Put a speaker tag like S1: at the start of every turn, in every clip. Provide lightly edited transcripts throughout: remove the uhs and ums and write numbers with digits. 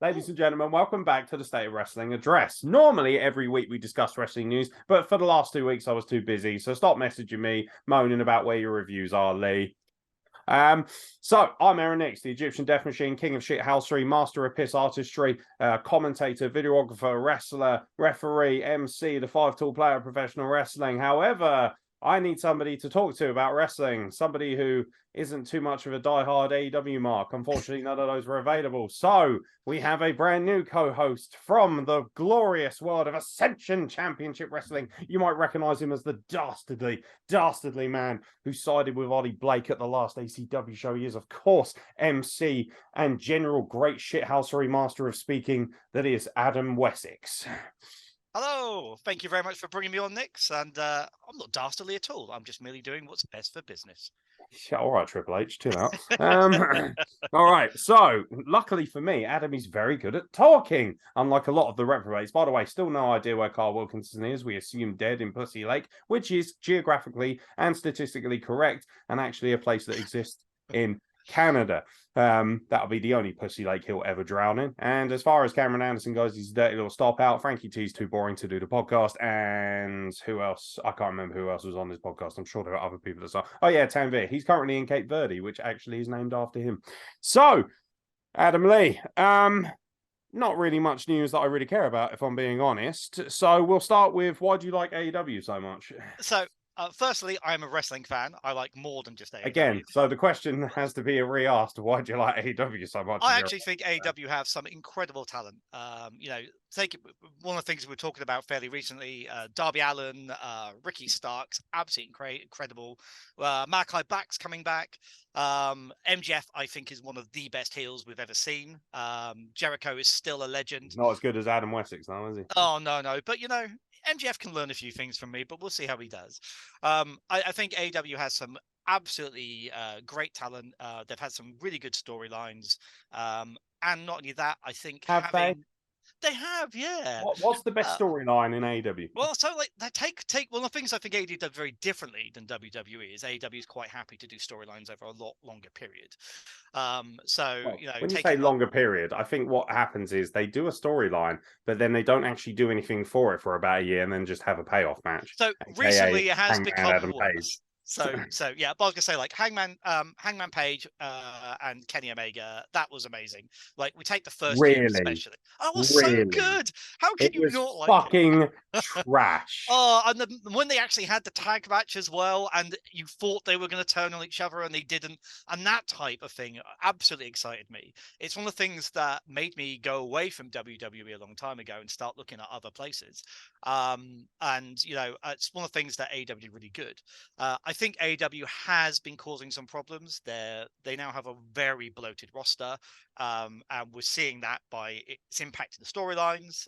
S1: Ladies and gentlemen, welcome back to the State of Wrestling Address. Normally, every week we discuss wrestling news, but for the last 2 weeks I was too busy, so stop messaging me, moaning about where your reviews are, Lee. So I'm Aeron, the Egyptian Death Machine, King of Shithousery, Master of Piss Artistry, commentator, videographer, wrestler, referee, MC, the 5-tool player of professional wrestling. However, I need somebody to talk to about wrestling, somebody who isn't too much of a diehard AEW mark. Unfortunately, none of those were available. So we have a brand new co-host from the glorious world of Ascension Championship Wrestling. You might recognize him as the dastardly man who sided with Ollie Blake at the last ACW show. He is, of course, MC and general great shithousery master of speaking. That is Adam Wessex.
S2: Hello, thank you very much for bringing me on, Nix. And I'm not dastardly at all. I'm just merely doing what's best for business.
S1: Yeah, all right, Triple H, chill out. All right, so luckily for me, Adam is very good at talking, unlike a lot of the reprobates. By the way, still no idea where Carl Wilkinson is. We assume dead in Pussy Lake, which is geographically and statistically correct, and actually a place that exists in Canada. That'll be the only Pussy Lake he'll ever drown in. And as far as Cameron Anderson goes, he's a dirty little stop out. Frankie T's too boring to do the podcast. And who else? I can't remember who else was on this podcast. I'm sure there are other people that are. Oh yeah, Tanvir. He's currently in Cape Verde, which actually is named after him. So, Adam Lee, not really much news that I really care about, if I'm being honest. So we'll start with, why do you like AEW so much?
S2: So, firstly, I'm a wrestling fan. I like more than just AEW.
S1: Again, so the question has to be re-asked. Why do you like AEW so much?
S2: I actually think AEW have some incredible talent. Take one of the things we were talking about fairly recently, Darby Allin, Ricky Starks, absolutely incredible. Malachi Black's coming back. MJF, I think, is one of the best heels we've ever seen. Jericho is still a legend.
S1: Not as good as Adam Wessex, though, is he?
S2: Oh, no. But, MJF can learn a few things from me, but we'll see how he does. I think AEW has some absolutely great talent. They've had some really good storylines. And not only that, I think they have, yeah.
S1: What's the best storyline in AEW?
S2: Well, so they take one of the things I think AEW does very differently than WWE is AEW is quite happy to do storylines over a lot longer period. When
S1: you say longer period, I think what happens is they do a storyline, but then they don't actually do anything for it for about a year, and then just have a payoff match.
S2: So recently, it has become
S1: Adam Page.
S2: So yeah, but I was gonna say, like, Hangman Page and Kenny Omega, that was amazing. Like, we take the first year especially. Oh, it was so good. How can you not like
S1: fucking trash?
S2: Oh, and when they actually had the tag match as well, and you thought they were going to turn on each other and they didn't, and that type of thing absolutely excited me. It's one of the things that made me go away from WWE a long time ago and start looking at other places. It's one of the things that AEW really good. I think AEW has been causing some problems. They now have a very bloated roster, and we're seeing that by its impact to the storylines.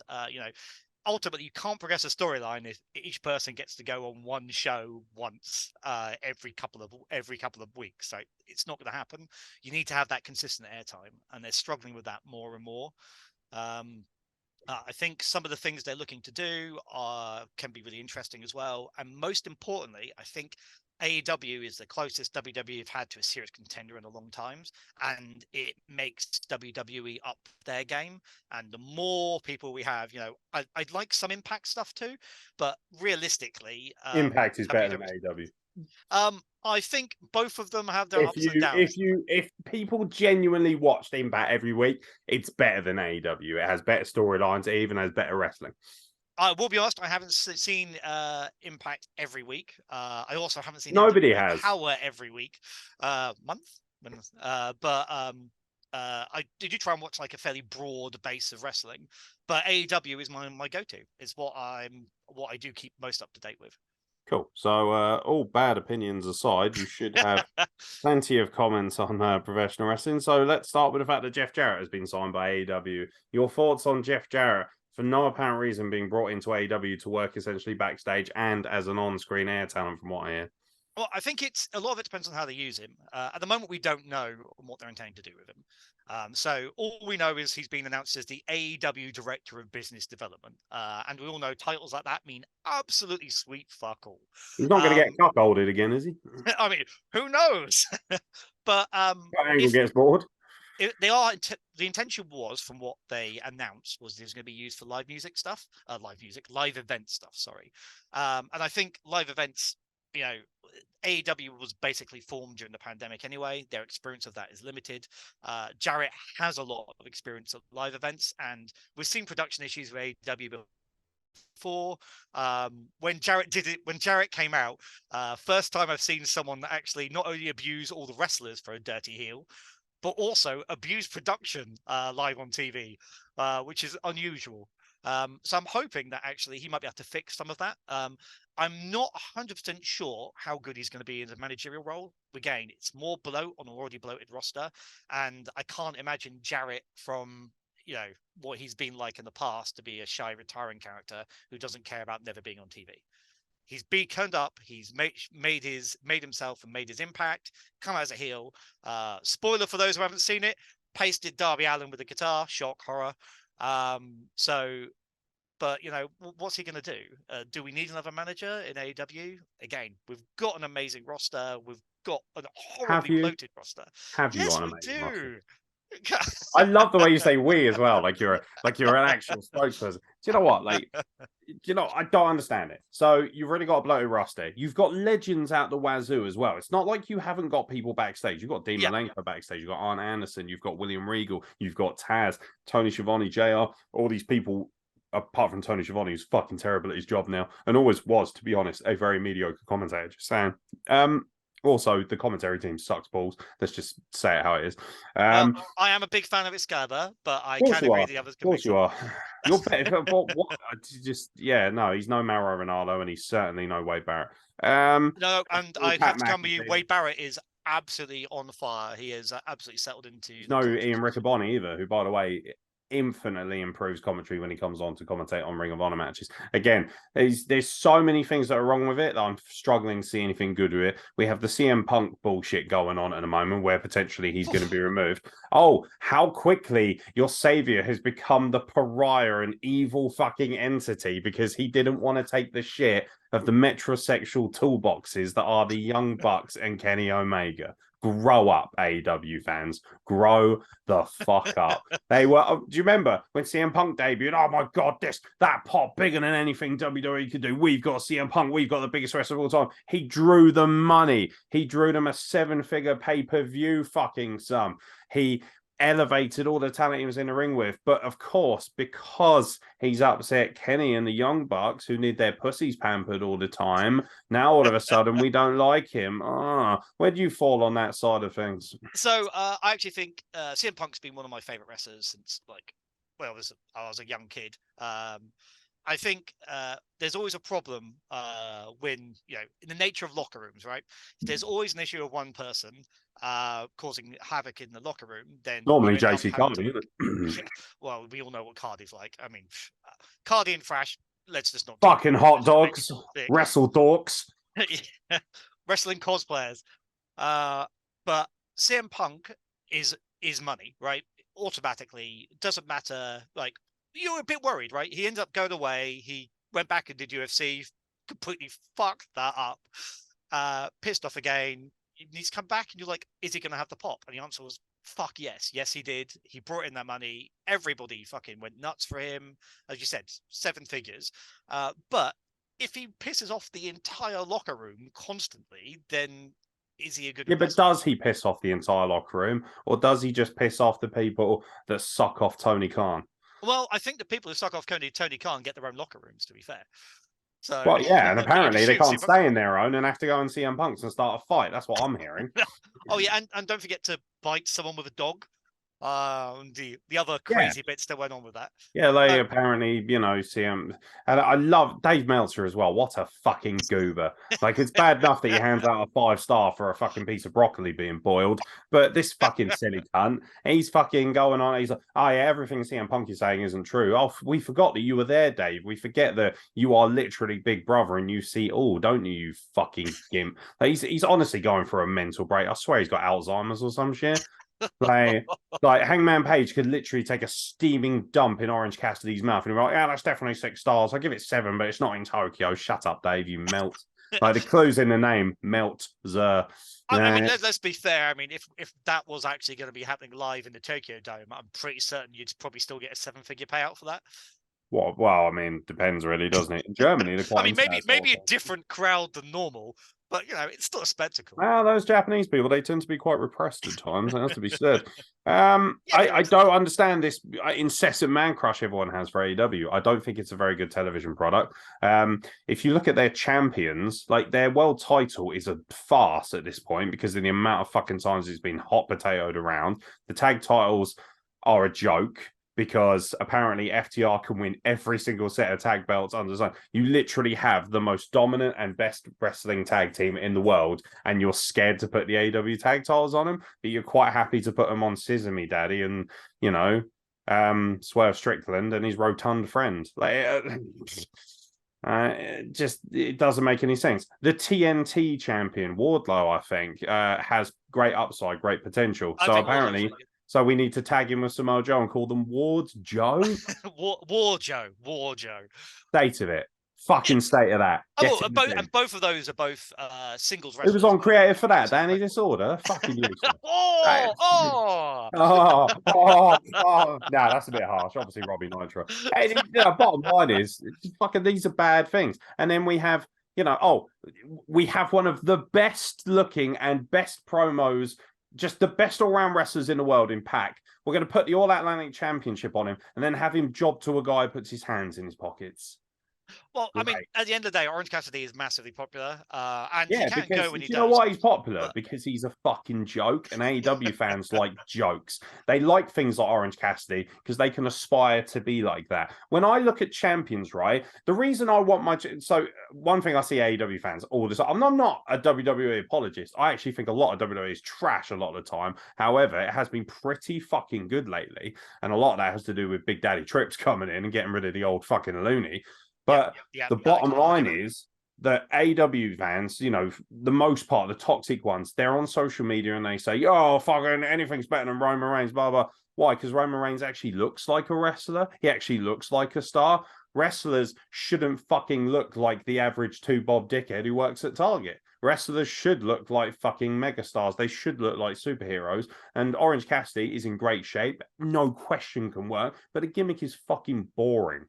S2: Ultimately, you can't progress a storyline if each person gets to go on one show once every couple of weeks. So it's not going to happen. You need to have that consistent airtime, and they're struggling with that more and more. I think some of the things they're looking to do can be really interesting as well. And most importantly, I think AEW is the closest WWE have had to a serious contender in a long time, and it makes WWE up their game. And the more people we have, I'd like some Impact stuff too, but realistically,
S1: Impact is better than AEW.
S2: I think both of them have their ups and downs.
S1: If people genuinely watched Impact every week, it's better than AEW. It has better storylines. It even has better wrestling.
S2: I will be honest, I haven't seen Impact every week. I also haven't seen
S1: Nobody has
S2: Power every week, month. I did try and watch like a fairly broad base of wrestling, but AEW is my go-to. It's what I do keep most up to date with.
S1: Cool. So, all bad opinions aside, you should have plenty of comments on professional wrestling. So let's start with the fact that Jeff Jarrett has been signed by AEW. Your thoughts on Jeff Jarrett, for no apparent reason, being brought into AEW to work essentially backstage and as an on-screen air talent, from what I hear?
S2: Well, I think a lot of it depends on how they use him. At the moment, we don't know what they're intending to do with him. So all we know is he's been announced as the AEW Director of Business Development. And we all know titles like that mean absolutely sweet fuck all.
S1: He's not going to get cuckolded again, is he?
S2: I mean, who knows? But
S1: Angle gets bored.
S2: They are the intention was, from what they announced, was this was going to be used for live music stuff, live event stuff. Sorry, and I think live events, you know, AEW was basically formed during the pandemic anyway. Their experience of that is limited. Jarrett has a lot of experience of live events, and we've seen production issues with AEW before. When Jarrett came out, first time I've seen someone that actually not only abuse all the wrestlers for a dirty heel, but also abuse production live on TV, which is unusual. So I'm hoping that actually he might be able to fix some of that. I'm not 100% sure how good he's going to be in the managerial role. Again, it's more bloat on an already bloated roster, and I can't imagine Jarrett, from what he's been like in the past, to be a shy retiring character who doesn't care about never being on TV. He's turned up. He's made himself and made his impact. Come out as a heel. Spoiler for those who haven't seen it: pasted Darby Allin with a guitar. Shock, horror. But what's he going to do? Do we need another manager in AEW? Again, we've got an amazing roster. We've got a horribly bloated roster.
S1: Yes,
S2: we do. Roster?
S1: I love the way you say "we" as well, like you're an actual spokesperson. Do you know what? I don't understand it. So you've already got a bloated roster. You've got legends out the wazoo as well. It's not like you haven't got people backstage. You've got Dean Malenko backstage. You've got Arn Anderson. You've got William Regal. You've got Taz, Tony Schiavone, JR. All these people, apart from Tony Schiavone, who's fucking terrible at his job now, and always was, to be honest, a very mediocre commentator. Just saying. Also, the commentary team sucks balls. Let's just say it how it is.
S2: I am a big fan of Excalibur, but I can agree the others.
S1: Of course you are. You're better. What? No, he's no Mauro Ronaldo, and he's certainly no Wade Barrett.
S2: No, and I have to come with you. Wade Barrett is absolutely on fire. He is absolutely settled into.
S1: No, Ian Riccaboni either, who, by the way, infinitely improves commentary when he comes on to commentate on Ring of Honor matches. Again, there's so many things that are wrong with it that I'm struggling to see anything good with it. We have the CM Punk bullshit going on at the moment where potentially he's going to be removed. Oh, how quickly your savior has become the pariah, an evil fucking entity, because he didn't want to take the shit of the metrosexual toolboxes that are the Young Bucks and Kenny Omega. Grow up, AEW fans. Grow the fuck up. They were. Do you remember when CM Punk debuted? Oh my god, that pop bigger than anything WWE could do. We've got CM Punk. We've got the biggest wrestler of all time. He drew the money. He drew them a 7-figure pay-per-view fucking sum. He elevated all the talent he was in the ring with. But of course, because he's upset Kenny and the Young Bucks, who need their pussies pampered all the time, now all of a sudden we don't like him. Where do you fall on that side of things?
S2: So I actually think CM Punk's been one of my favorite wrestlers since I was a young kid. I think there's always a problem when, in the nature of locker rooms, right? There's always an issue of one person causing havoc in the locker room. Then
S1: normally JC Cardi, isn't
S2: it? Well, we all know what Cardi's like. I mean, Cardi and Thrash, let's just not
S1: fucking hot dogs, wrestle dorks,
S2: wrestling cosplayers. But CM Punk is money, right? Automatically, doesn't matter. Like, you're a bit worried, right? He ended up going away. He went back and did UFC, completely fucked that up. Pissed off again. He's come back, and you're like, is he going to have the pop? And the answer was, fuck yes. Yes, he did. He brought in that money. Everybody fucking went nuts for him. As you said, 7 figures. But if he pisses off the entire locker room constantly, then is he a good
S1: investment? But does he piss off the entire locker room, or does he just piss off the people that suck off Tony Khan?
S2: Well, I think the people who suck off Tony Khan get their own locker rooms, to be fair. So,
S1: well, yeah, and apparently they can't stay in their own and have to go and CM Punks and start a fight. That's what I'm hearing.
S2: Oh, yeah, and don't forget to bite someone with a dog. The other crazy bits that went on with that.
S1: Yeah, they apparently, CM. And I love Dave Meltzer as well. What a fucking goober. Like, it's bad enough that he hands out a 5-star for a fucking piece of broccoli being boiled, but this fucking silly cunt, he's fucking going on. He's like, oh yeah, everything CM Punk is saying isn't true. Oh, we forgot that you were there, Dave. We forget that you are literally Big Brother and you see all, don't you, you fucking gimp. Like, he's honestly going for a mental break. I swear he's got Alzheimer's or some shit. like Hangman Page could literally take a steaming dump in Orange Cassidy's mouth and be like, yeah, that's definitely 6 stars. I give it 7, but it's not in Tokyo. Shut up, Dave, you melt. Like the clues in the name, Meltzer.
S2: I mean, let's be fair. I mean, if that was actually going to be happening live in the Tokyo Dome, I'm pretty certain you'd probably still get a 7-figure payout for that.
S1: Well, I mean, depends really, doesn't it? In Germany, they're quite.
S2: I mean, maybe a different crowd than normal, but it's still a spectacle.
S1: Well, those Japanese people, they tend to be quite repressed at times. That has to be said.
S2: Yeah,
S1: I don't understand this incessant man crush everyone has for AEW. I don't think it's a very good television product. If you look at their champions, like their world title is a farce at this point because of the amount of fucking times it's been hot potatoed around. The tag titles are a joke, because apparently FTR can win every single set of tag belts under the sun. You literally have the most dominant and best wrestling tag team in the world, and you're scared to put the AEW tag titles on them, but you're quite happy to put them on Sesame Daddy and, Swerve Strickland and his rotund friend. It doesn't make any sense. The TNT champion, Wardlow, I think, has great upside, great potential. So apparently... So we need to tag him with Samoa Joe and call them Ward Joe?
S2: War Joe.
S1: State of it. Fucking state of that.
S2: And both of those are both singles wrestlers.
S1: Who was on creative for that? Danny Disorder? Fucking useless. No, that's a bit harsh. Obviously, Robbie Nitro. Hey, bottom line is, fucking these are bad things. And then we have, we have one of the best looking and best promos, just the best all-round wrestlers in the world in Pac. We're going to put the All-Atlantic Championship on him and then have him job to a guy who puts his hands in his pockets.
S2: Well, I mean, at the end of the day, Orange Cassidy is massively popular. And
S1: yeah,
S2: he can
S1: because
S2: go when he
S1: you
S2: does.
S1: know why he's popular? Because he's a fucking joke, and AEW fans like jokes. They like things like Orange Cassidy because they can aspire to be like that. When I look at champions, right, the reason I want one thing I see AEW fans all the time. I'm not a WWE apologist. I actually think a lot of WWE is trash a lot of the time. However, it has been pretty fucking good lately, and a lot of that has to do with Big Daddy Trips coming in and getting rid of the old fucking loony. But the bottom line is that AEW fans, the most part, the toxic ones, they're on social media and they say, oh, fucking anything's better than Roman Reigns, blah, blah. Why? Because Roman Reigns actually looks like a wrestler. He actually looks like a star. Wrestlers shouldn't fucking look like the average two-bob dickhead who works at Target. Wrestlers should look like fucking megastars. They should look like superheroes. And Orange Cassidy is in great shape. No question can work. But the gimmick is fucking boring.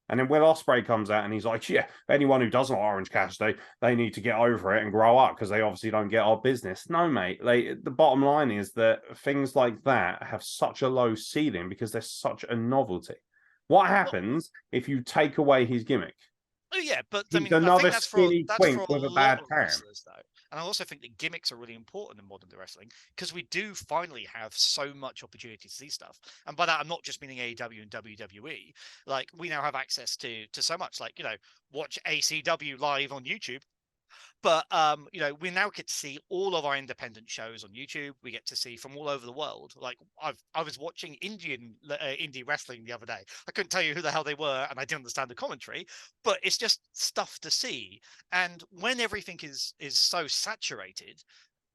S1: And then when Ospreay comes out and he's like, yeah, anyone who doesn't like Orange Cassidy, they need to get over it and grow up because they obviously don't get our business. No, mate. The bottom line is that things like that have such a low ceiling because they're such a novelty. What happens if you take away his gimmick?
S2: Oh, yeah, but
S1: he's another skinny twink with a bad tan.
S2: And I also think that gimmicks are really important in modern wrestling because we do finally have so much opportunity to see stuff. And by that, I'm not just meaning AEW and WWE. Like, we now have access to so much. Like, watch ACW live on YouTube. But, we now get to see all of our independent shows on YouTube. We get to see from all over the world. Like, I was watching indie wrestling the other day. I couldn't tell you who the hell they were, and I didn't understand the commentary. But it's just stuff to see. And when everything is so saturated,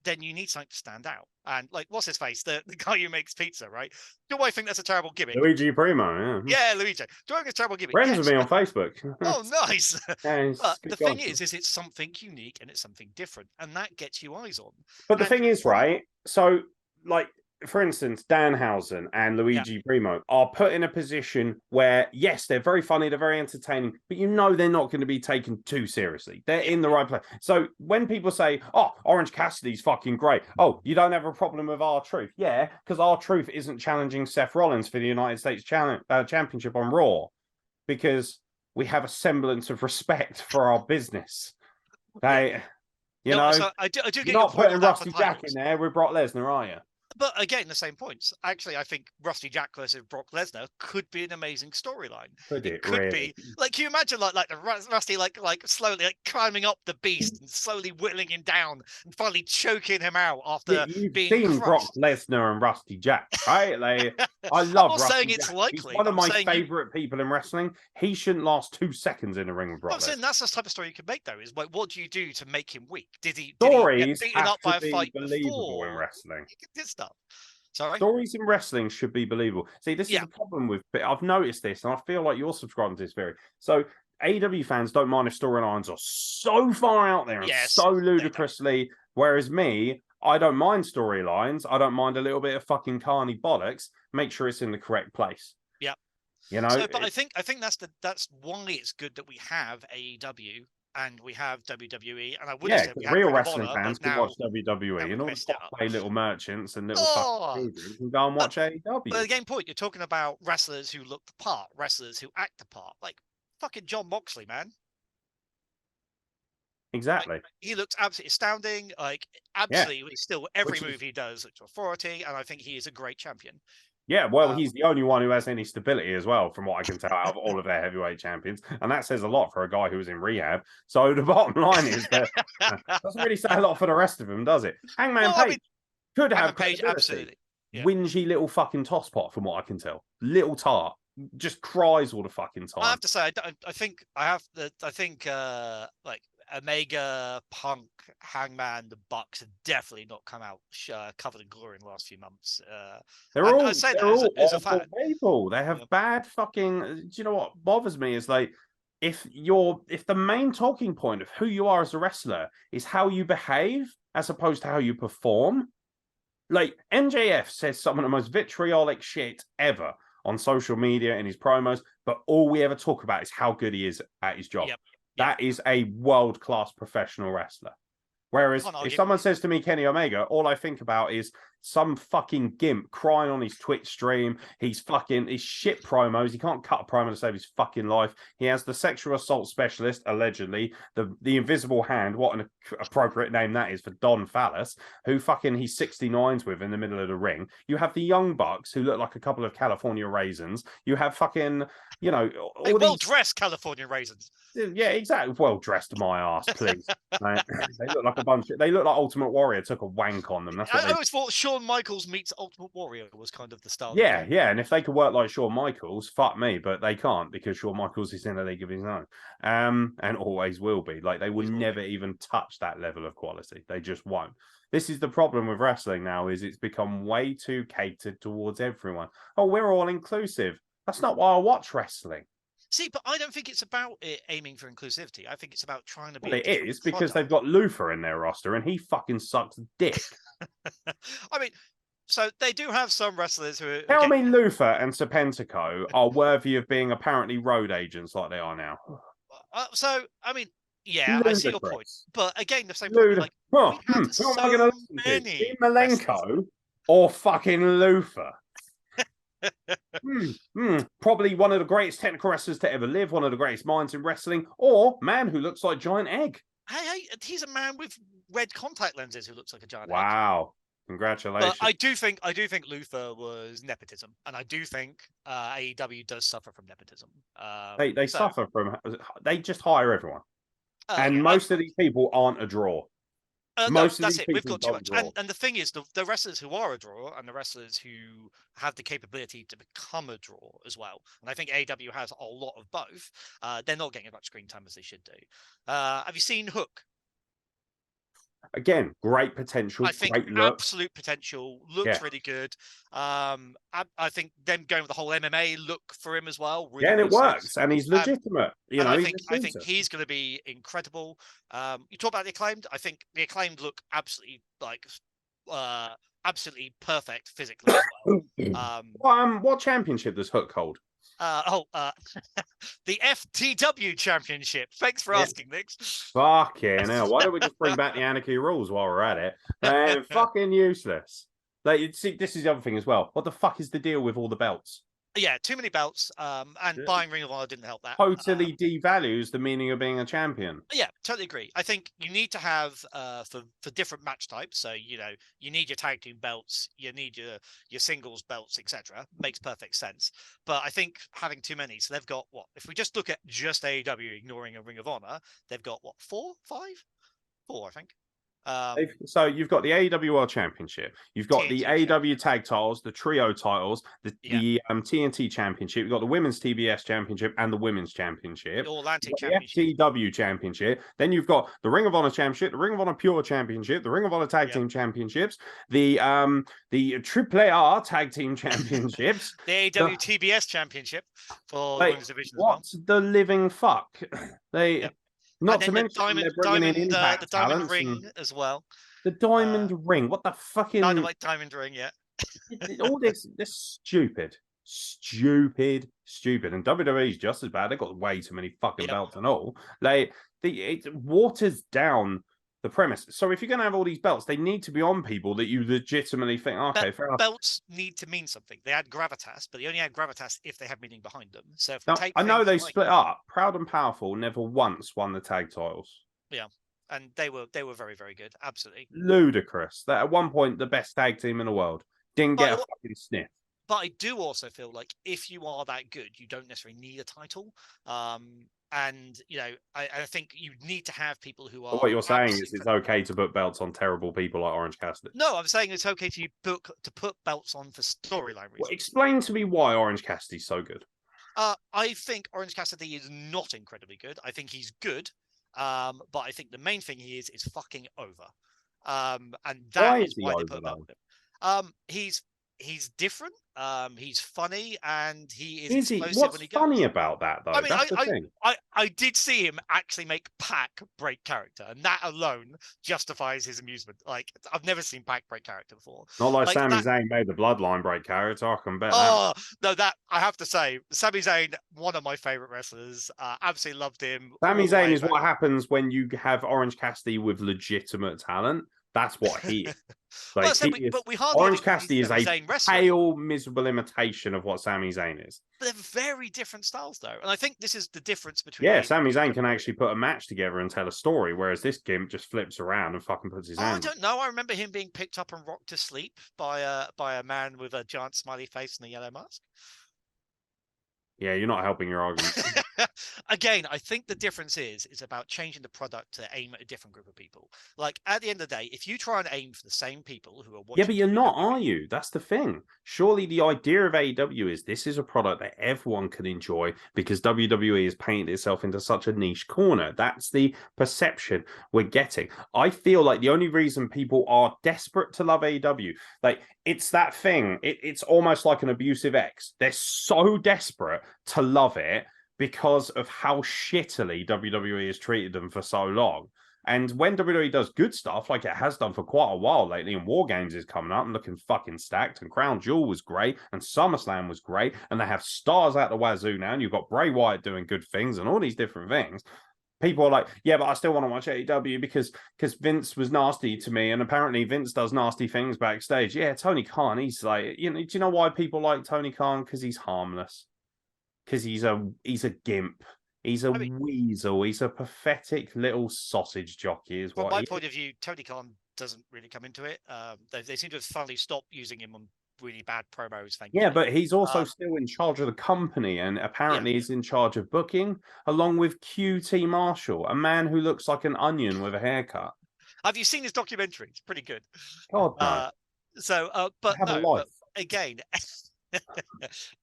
S2: then you need something to stand out. And like, what's his face? The guy who makes pizza, right? Do I think that's a terrible gimmick?
S1: Luigi Primo,
S2: yeah. Yeah, Luigi. Do I think it's a terrible gimmick?
S1: Friends with me on Facebook.
S2: Oh, nice.
S1: Yeah,
S2: but the thing is it's something unique and it's something different. And that gets you eyes on.
S1: But the thing is, right? So, like, for instance, Danhausen and Luigi Primo are put in a position where, yes, they're very funny, they're very entertaining, but they're not going to be taken too seriously. They're in the right place. So when people say, oh, Orange Cassidy's fucking great. Oh, you don't have a problem with R-Truth. Yeah, because R-Truth isn't challenging Seth Rollins for the United States Championship on Raw because we have a semblance of respect for our business. So I do
S2: get
S1: you're not putting Rusty Jack in there with Brock Lesnar, are you?
S2: But again, the same points. Actually, I think Rusty Jack versus Brock Lesnar could be an amazing storyline.
S1: It
S2: could
S1: really
S2: be. Like, can you imagine like the Rusty like slowly climbing up the beast and slowly whittling him down and finally choking him out after being
S1: seen
S2: crushed.
S1: Brock Lesnar and Rusty Jack, right? I love Rusty
S2: saying
S1: Jack.
S2: It's likely.
S1: He's one of my favorite people in wrestling. He shouldn't last 2 seconds in the ring with Brock Lesnar.
S2: Saying that's the type of story you can make, though. Is like, what do you do to make him weak? Did he
S1: get
S2: beaten up by a fight
S1: believable in wrestling?
S2: This stuff. Sorry?
S1: Stories in wrestling should be believable. See, this is the problem with. I've noticed this, and I feel like you're subscribing to this theory. So AEW fans don't mind if storylines are so far out there and so ludicrously. Whereas me, I don't mind storylines. I don't mind a little bit of fucking carny bollocks. Make sure it's in the correct place.
S2: Yeah.
S1: You know.
S2: So, but I think that's why it's good that we have AEW and we have WWE, and I would have said we had
S1: real
S2: Ring of
S1: wrestling
S2: Honor,
S1: fans
S2: but
S1: can
S2: now
S1: watch WWE, and all the play little merchants and little fucking can go and watch AEW.
S2: But again, point, you're talking about wrestlers who look the part, wrestlers who act the part, like fucking Jon Moxley, man.
S1: Exactly.
S2: Like, he looks absolutely astounding. Like, absolutely, still every move he does looks authority, and I think he is a great champion.
S1: Yeah, well, he's the only one who has any stability as well, from what I can tell, out of all of their heavyweight champions. And that says a lot for a guy who was in rehab. So the bottom line is that doesn't really say a lot for the rest of them, does it? Hangman Page could have
S2: Page, absolutely.
S1: Yeah. Whingy little fucking tosspot, from what I can tell. Little tart. Just cries all the fucking time.
S2: I have to say, I think like Omega, Punk, Hangman, the Bucks have definitely not come out covered in glory in the last few months.
S1: They're all awful people. They have bad fucking. Do you know what bothers me is like if the main talking point of who you are as a wrestler is how you behave as opposed to how you perform. Like MJF says some of the most vitriolic shit ever on social media in his promos, but all we ever talk about is how good he is at his job. That is a world-class professional wrestler. Whereas if someone says to me Kenny Omega, all I think about is some fucking gimp crying on his Twitch stream. He's shit promos. He can't cut a promo to save his fucking life. He has the sexual assault specialist, allegedly, the invisible hand, what an appropriate name that is for Don Fallis, who fucking he's 69s with in the middle of the ring. You have the Young Bucks, who look like a couple of California raisins. You have fucking, all
S2: well-dressed California raisins.
S1: Yeah, exactly. Well-dressed, my ass, please. They look like they look like Ultimate Warrior took a wank on them. That's what
S2: I always thought Shawn Michaels meets Ultimate Warrior was kind of the style.
S1: Yeah. And if they could work like Shawn Michaels, fuck me, but they can't because Shawn Michaels is in a league of his own, and always will be. Like they will never even touch that level of quality. They just won't. This is the problem with wrestling now: is it's become way too catered towards everyone. Oh, we're all inclusive. That's not why I watch wrestling.
S2: See, but I don't think it's about it aiming for inclusivity. I think it's about trying to be.
S1: Well, it is because they've got Luther in their roster and he fucking sucks dick.
S2: I mean, so they do have some wrestlers who.
S1: Tell me Luther and Serpentico are worthy of being apparently road agents like they are now.
S2: So, I mean, yeah, I see your point. But again, the same point. Like, who am I going to listen to?
S1: Dean Malenko or fucking Luther? Probably one of the greatest technical wrestlers to ever live, one of the greatest minds in wrestling, or man who looks like Giant Egg.
S2: Hey, he's a man with red contact lenses who looks like a giant egg.
S1: Wow. Congratulations.
S2: But I do think Luther was nepotism, and I do think AEW does suffer from nepotism.
S1: They suffer from. They just hire everyone, and most of these people aren't a draw.
S2: That's it. We've got too much. And the thing is, the wrestlers who are a draw and the wrestlers who have the capability to become a draw as well. And I think AEW has a lot of both. They're not getting as much screen time as they should do. Have you seen Hook?
S1: Again, great potential.
S2: I think
S1: great look.
S2: Absolute potential. Looks really good. I think them going with the whole MMA look for him as well. Really
S1: and it works, and he's legitimate.
S2: I think he's going to be incredible. You talk about the Acclaimed. I think the Acclaimed look absolutely absolutely perfect physically as well.
S1: What championship does Hook hold?
S2: The FTW Championship. Thanks for asking, Nick.
S1: Fucking hell. Why don't we just bring back the Anarchy rules while we're at it? They're fucking useless. Like, see, this is the other thing as well. What the fuck is the deal with all the belts?
S2: Yeah, too many belts. And buying Ring of Honor didn't help that.
S1: Totally devalues the meaning of being a champion.
S2: Yeah, totally agree. I think you need to have for different match types. So you need your tag team belts, you need your singles belts, etc. Makes perfect sense. But I think having too many. So they've got what? If we just look at just AEW, ignoring a Ring of Honor, they've got what? 4, 5, 4, I think.
S1: So you've got the AEW World Championship, you've got the
S2: TNT
S1: AEW Tag Titles, the Trio Titles, the TNT Championship, you've got the Women's TBS Championship and the Women's Championship,
S2: the Atlantic
S1: the
S2: Championship,
S1: FTW Championship. Then you've got the Ring of Honor Championship, the Ring of Honor Pure Championship, the Ring of Honor Tag Team Championships, the AAA Tag Team Championships,
S2: the AEW TBS Championship for the women's division as well.
S1: What the living fuck? Not to mention they're bringing in Impact
S2: the Diamond
S1: talents
S2: Ring as well.
S1: The Diamond Ring. What the fucking
S2: Dynamite Diamond Ring? Yeah.
S1: All this stupid. And WWE's just as bad. They've got way too many fucking belts and all. It waters down the premise. So if you're going to have all these belts, they need to be on people that you legitimately think, okay, fair enough.
S2: Belts need to mean something. They add gravitas, but they only add gravitas if they have meaning behind them. So if
S1: I know they split up. Proud and Powerful never once won the tag titles.
S2: Yeah, and they were very, very good. Absolutely
S1: ludicrous. That at one point the best tag team in the world didn't get a fucking sniff.
S2: But I do also feel like if you are that good, you don't necessarily need a title. And I think you need to have people who are.
S1: But what you're saying is it's okay to put belts on terrible people like Orange Cassidy.
S2: No, I'm saying it's okay to put belts on for storyline reasons.
S1: Well, explain to me why Orange Cassidy's so good.
S2: I think Orange Cassidy is not incredibly good. I think he's good, but I think the main thing he is fucking over. And that is why they put a belt on him. He's different. He's funny, and he is explosive.
S1: What's
S2: when he goes.
S1: funny about that, though?
S2: I mean,
S1: that's the thing.
S2: I did see him actually make Pac break character, and that alone justifies his amusement. Like, I've never seen Pac break character before.
S1: Not like Sami Zayn made the Bloodline break character. I can bet.
S2: Oh no, that I have to say, Sami Zayn, one of my favorite wrestlers. Absolutely loved him.
S1: Sami Zayn is what happens when you have Orange Cassidy with legitimate talent. That's what he is. Like,
S2: but we hardly
S1: Orange Cassidy is a pale, miserable imitation of what Sami Zayn is.
S2: But they're very different styles, though, and I think this is the difference between.
S1: Yeah, Sami Zayn can actually put a match together and tell a story, whereas this gimp just flips around and fucking puts his hand.
S2: I don't know. I remember him being picked up and rocked to sleep by a man with a giant smiley face and a yellow mask.
S1: Yeah, you're not helping your argument.
S2: Again, I think the difference is about changing the product to aim at a different group of people. Like, at the end of the day, if you try and aim for the same people who are watching...
S1: Yeah, but you're not, are you? That's the thing. Surely the idea of AEW is this is a product that everyone can enjoy because WWE has painted itself into such a niche corner. That's the perception we're getting. I feel like the only reason people are desperate to love AEW, like, it's that thing. It's almost like an abusive ex. They're so desperate to love it because of how shittily WWE has treated them for so long. And when WWE does good stuff, like it has done for quite a while lately, and War Games is coming up and looking fucking stacked, and Crown Jewel was great, and SummerSlam was great, and they have stars out the wazoo now, and you've got Bray Wyatt doing good things and all these different things. People are like, yeah, but I still want to watch AEW because Vince was nasty to me, and apparently Vince does nasty things backstage. Yeah, Tony Khan, he's like, do you know why people like Tony Khan? Because he's harmless. Because he's a gimp. He's a weasel. He's a pathetic little sausage jockey. Is what.
S2: From my point of view, Tony Khan doesn't really come into it. They seem to have finally stopped using him on really bad promos.
S1: Yeah, but he's also still in charge of the company, and apparently he's in charge of booking, along with QT Marshall, a man who looks like an onion with a haircut.
S2: Have you seen his documentary? It's pretty good.
S1: God, no.
S2: But again,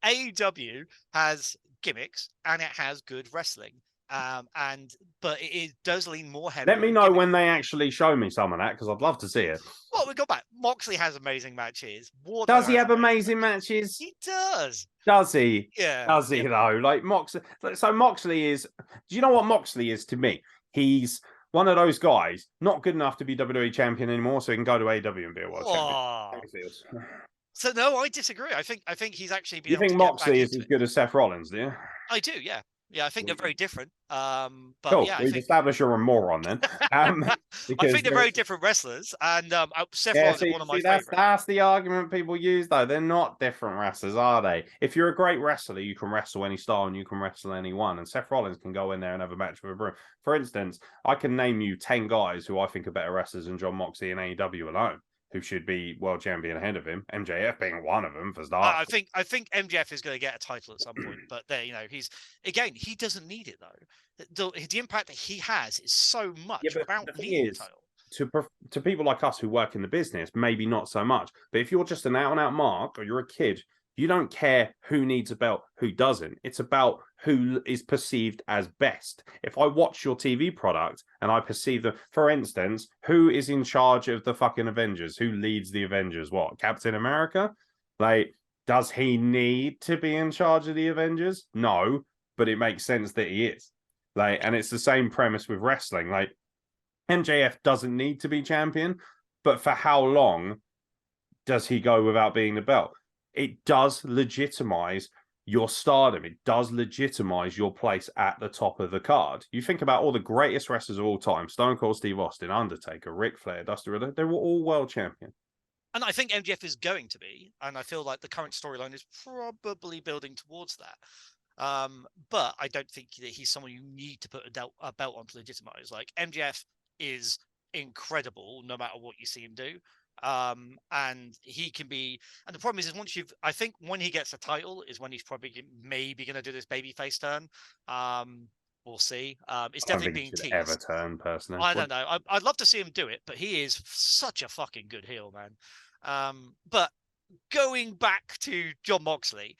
S2: AEW has gimmicks and it has good wrestling. But it does lean more heavily.
S1: Let me know when they actually show me some of that, because I'd love to see it.
S2: Well, we go back. Moxley has amazing matches.
S1: Does he have amazing matches?
S2: He does.
S1: Does he?
S2: Yeah.
S1: Does he though? Like Moxley. So Moxley is. Do you know what Moxley is to me? He's one of those guys not good enough to be WWE champion anymore, so he can go to AEW and be a world champion.
S2: So no, I disagree. I think he's actually been.
S1: You think Moxley is as good as Seth Rollins, do you?
S2: I do, yeah. Yeah, I think they're very different. But
S1: cool.
S2: yeah,
S1: We've established you're a moron then.
S2: I think they're very different wrestlers, and Seth Rollins is one of my favorites.
S1: That's the argument people use, though. They're not different wrestlers, are they? If you're a great wrestler, you can wrestle any style and you can wrestle anyone. And Seth Rollins can go in there and have a match with a broom. For instance, I can name you 10 guys who I think are better wrestlers than Jon Moxley and AEW alone, who should be world champion ahead of him. MJF being one of them for starters.
S2: I think MJF is going to get a title at some point, but there, he doesn't need it though. The impact that he has is so much without needing a title.
S1: to people like us who work in the business, maybe not so much. But if you're just an out and out mark or you're a kid, you don't care who needs a belt, who doesn't. It's about who is perceived as best. If I watch your TV product and I perceive them, for instance, who is in charge of the fucking Avengers? Who leads the Avengers? What, Captain America? Like, does he need to be in charge of the Avengers? No, but it makes sense that he is. Like, and it's the same premise with wrestling. Like, MJF doesn't need to be champion, but for how long does he go without being the belt? It does legitimize your stardom. It does legitimize your place at the top of the card. You think about all the greatest wrestlers of all time: Stone Cold Steve Austin, Undertaker, Ric Flair, Dusty Rhodes. They were all world champions.
S2: And I think MJF is going to be, and I feel like the current storyline is probably building towards that. But I don't think that he's someone you need to put a belt on to legitimize. Like, MJF is incredible no matter what you see him do. And he can be, and the problem is I think when he gets a title is when he's probably maybe going to do this babyface turn. We'll see. It's definitely being teased.
S1: Ever turn, personally.
S2: I don't know. I'd love to see him do it, but he is such a fucking good heel, man. But going back to Jon Moxley,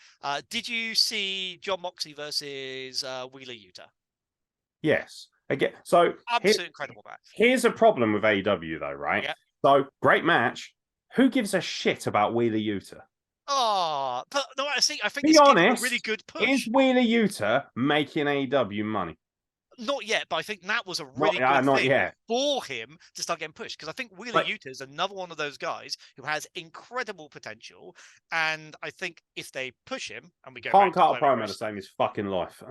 S2: did you see Jon Moxley versus Wheeler Yuta?
S1: Yes. Again, so
S2: absolutely incredible match.
S1: Here's a problem with AEW, though, right?
S2: Yeah.
S1: So great match. Who gives a shit about Wheeler Yuta?
S2: Oh, but no, I think
S1: Be
S2: it's
S1: honest,
S2: a really good push.
S1: Is Wheeler Yuta making AEW money?
S2: Not yet, but I think that was a really good thing for him to start getting pushed, because I think Wheeler Yuta is another one of those guys who has incredible potential, and I think if they push him and we go
S1: can't cut a promo the same as fucking life.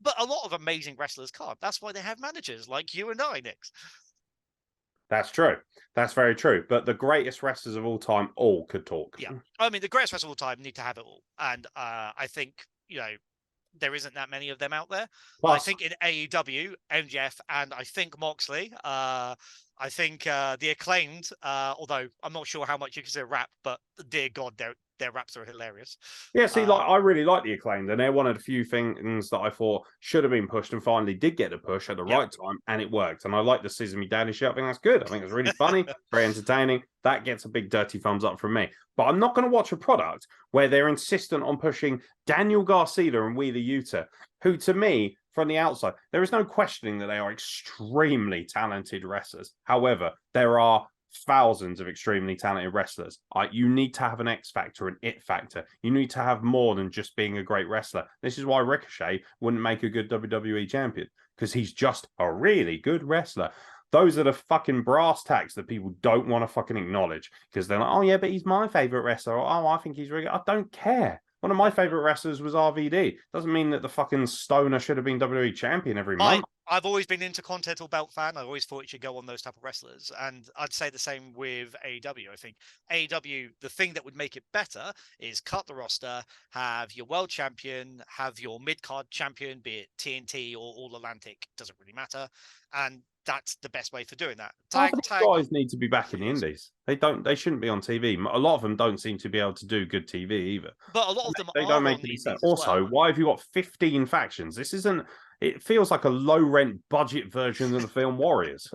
S2: But a lot of amazing wrestlers can't. That's why they have managers like you and I, Nix.
S1: That's true. That's very true. But the greatest wrestlers of all time all could talk.
S2: Yeah. I mean, the greatest wrestlers of all time need to have it all. And I think, there isn't that many of them out there. Plus, I think in AEW, MJF and I think Moxley, I think the Acclaimed, although I'm not sure how much you consider rap, but dear God, their raps are hilarious.
S1: Yeah, see, I really like the Acclaimed, and they're one of the few things that I thought should have been pushed and finally did get a push at the right time, and it worked. And I like the Scissor Me Daddy shit. I think that's good. I think it's really funny, very entertaining. That gets a big dirty thumbs up from me. But I'm not going to watch a product where they're insistent on pushing Daniel Garcia and Wheeler Yuta, who, to me, from the outside, there is no questioning that they are extremely talented wrestlers. However, there are thousands of extremely talented wrestlers. You need to have an X factor, an it factor. You need to have more than just being a great wrestler. This is why Ricochet wouldn't make a good WWE champion, because he's just a really good wrestler. Those are the fucking brass tacks that people don't want to fucking acknowledge, because they're like, oh yeah, but he's my favorite wrestler. Or, oh, I think he's really good. I don't care. One of my favorite wrestlers was RVD. Doesn't mean that the fucking stoner should have been WWE champion every month.
S2: I've always been Intercontinental Belt fan. I always thought it should go on those type of wrestlers. And I'd say the same with AEW. I think AEW, the thing that would make it better is cut the roster, have your world champion, have your mid-card champion, be it TNT or All Atlantic, doesn't really matter. And that's the best way for doing that.
S1: Guys need to be back in the indies. They shouldn't be on TV. A lot of them don't seem to be able to do good TV either.
S2: But a lot of them
S1: they don't make any sense. Also, why have you got 15 factions? This isn't. It feels like a low-rent budget version of the film Warriors.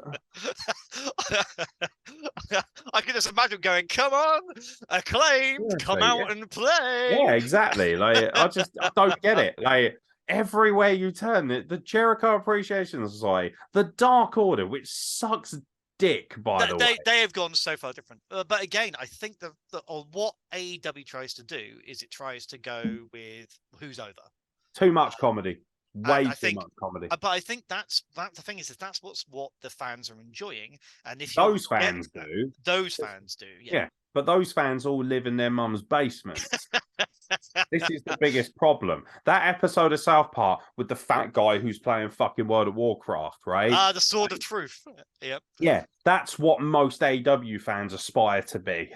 S2: I can just imagine going, "Come on, Acclaimed, come out and play."
S1: Yeah, exactly. Like I don't get it. Like everywhere you turn, the Jericho Appreciation Society, the Dark Order, which sucks dick, by the way.
S2: They have gone so far different. But again, I think what AEW tries to do is it tries to go with who's over.
S1: Too much comedy. Way too much comedy.
S2: But I think that's the thing is that's what the fans are enjoying. And if
S1: those fans do.
S2: Those fans do,
S1: yeah. But those fans all live in their mum's basement. This is the biggest problem. That episode of South Park with the fat guy who's playing fucking World of Warcraft, right?
S2: The Sword of Truth. Yep.
S1: Yeah, that's what most AEW fans aspire to be.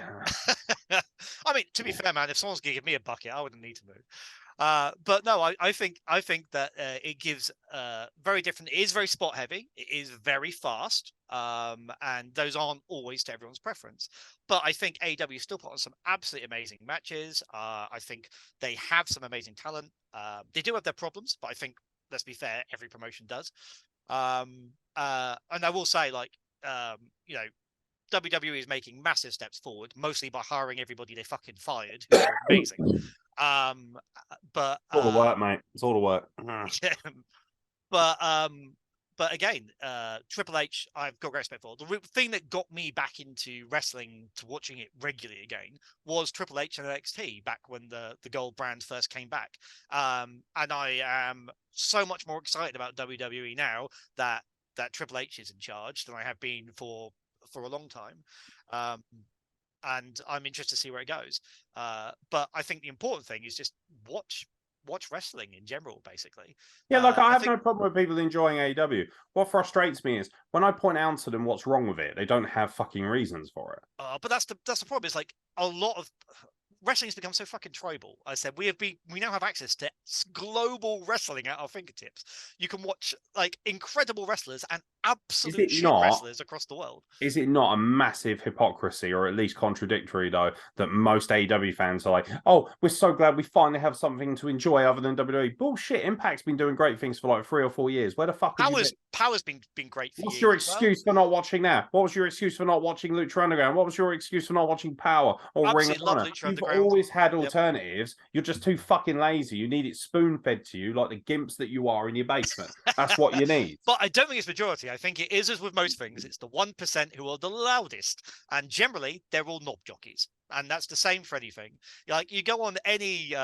S2: I mean, to be fair, man, if someone's going to give me a bucket, I wouldn't need to move. But no, I think that it gives very different. It is very spot heavy. It is very fast, and those aren't always to everyone's preference. But I think AEW still put on some absolutely amazing matches. I think they have some amazing talent. They do have their problems, but I think, let's be fair, every promotion does. And I will say, like, you know, WWE is making massive steps forward, mostly by hiring everybody they fucking fired, who's amazing. But
S1: It's all the work, mate. It's all the work.
S2: yeah, but again, Triple H, I've got great respect for. The thing that got me back into wrestling to watching it regularly again was Triple H and NXT back when the gold brand first came back. And I am so much more excited about WWE now that Triple H is in charge than I have been for a long time. And I'm interested to see where it goes. But I think the important thing is just watch wrestling in general, basically.
S1: Yeah, like I have no problem with people enjoying AEW. What frustrates me is when I point out to them what's wrong with it, they don't have fucking reasons for it.
S2: But that's the problem. It's like a lot of wrestling has become so fucking tribal. I said we now have access to global wrestling at our fingertips. You can watch like incredible wrestlers and absolute shit wrestlers across the world.
S1: Is it not a massive hypocrisy, or at least contradictory, though, that most AEW fans are like, "Oh, we're so glad we finally have something to enjoy other than WWE." Bullshit. Impact's been doing great things for like 3 or 4 years. Where the fuck?
S2: Power's been great for you.
S1: What's your excuse for not watching that? What was your excuse for not watching Lucha Underground? What was your excuse for not watching Power or Ring of Honor? You've always had alternatives. Yep. You're just too fucking lazy. You need it spoon-fed to you like the gimps that you are in your basement. That's what you need.
S2: But I don't think it's majority. I think it is, as with most things, it's the 1% who are the loudest. And generally, they're all knob jockeys. And that's the same for anything. Like, you go on any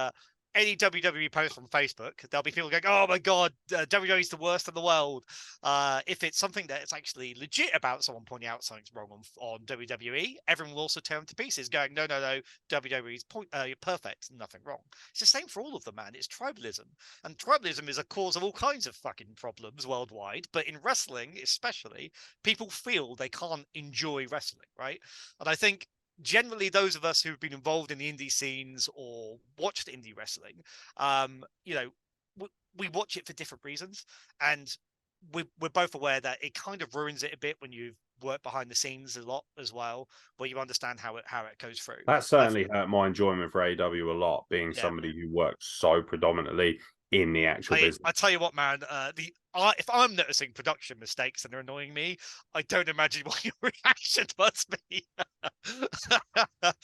S2: WWE post on Facebook, there'll be people going, "Oh my god, WWE is the worst in the world." If it's something that is actually legit about someone pointing out something's wrong on WWE, everyone will also tear them to pieces, going, "No, WWE is perfect, nothing wrong." It's the same for all of them, man. It's tribalism, and tribalism is a cause of all kinds of fucking problems worldwide. But in wrestling, especially, people feel they can't enjoy wrestling, right? And I think generally those of us who've been involved in the indie scenes or watched indie wrestling, you know, we watch it for different reasons, and we're both aware that it kind of ruins it a bit when you've worked behind the scenes a lot as well, where you understand how it goes through.
S1: That certainly hurt my enjoyment for AEW a lot, being somebody who works so predominantly in the actual business.
S2: I tell you what, man, if I'm noticing production mistakes and they're annoying me, I don't imagine what your reaction must be.
S1: But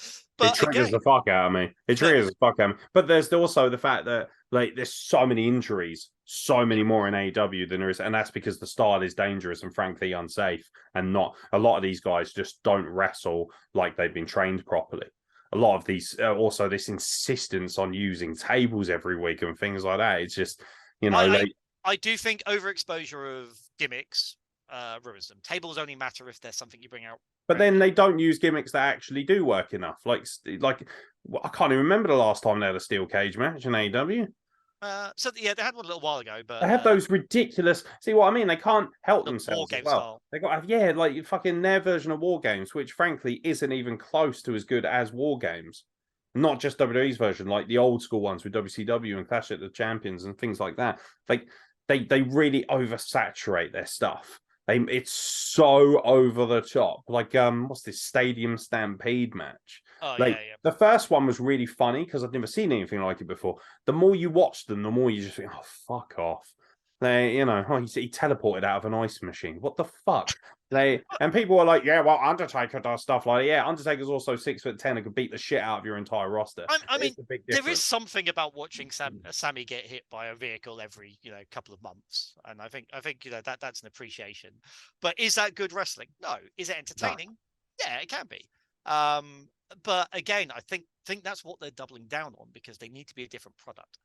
S1: it triggers the fuck out of me. It triggers the fuck out of me. But there's also the fact that like there's so many injuries, so many more in AEW than there is, and that's because the style is dangerous and frankly unsafe. And not a lot of these guys just don't wrestle like they've been trained properly. A lot of these also this insistence on using tables every week and things like that. It's just, you know,
S2: I do think overexposure of gimmicks ruins them. Tables only matter if there's something you bring out.
S1: But then they don't use gimmicks that actually do work enough. Like I can't even remember the last time they had a steel cage match in AEW.
S2: They had one a little while ago, but
S1: they have those ridiculous. See what I mean? They can't help themselves as well. Style. They got like fucking their version of War Games, which frankly isn't even close to as good as War Games. Not just WWE's version, like the old school ones with WCW and Clash at the Champions and things like that. Like they really oversaturate their stuff. It's so over the top. Like what's this Stadium Stampede match?
S2: Oh,
S1: like the first one was really funny because I'd never seen anything like it before. The more you watch them, the more you just think, "Oh, fuck off." He teleported out of an ice machine. What the fuck? And people were like, "Yeah, well, Undertaker does stuff like that." Yeah, Undertaker's also 6'10" and could beat the shit out of your entire roster.
S2: I mean, there is something about watching Sammy get hit by a vehicle every couple of months, and I think that's an appreciation. But is that good wrestling? No. Is it entertaining? No. Yeah, it can be. But again, I think that's what they're doubling down on because they need to be a different product.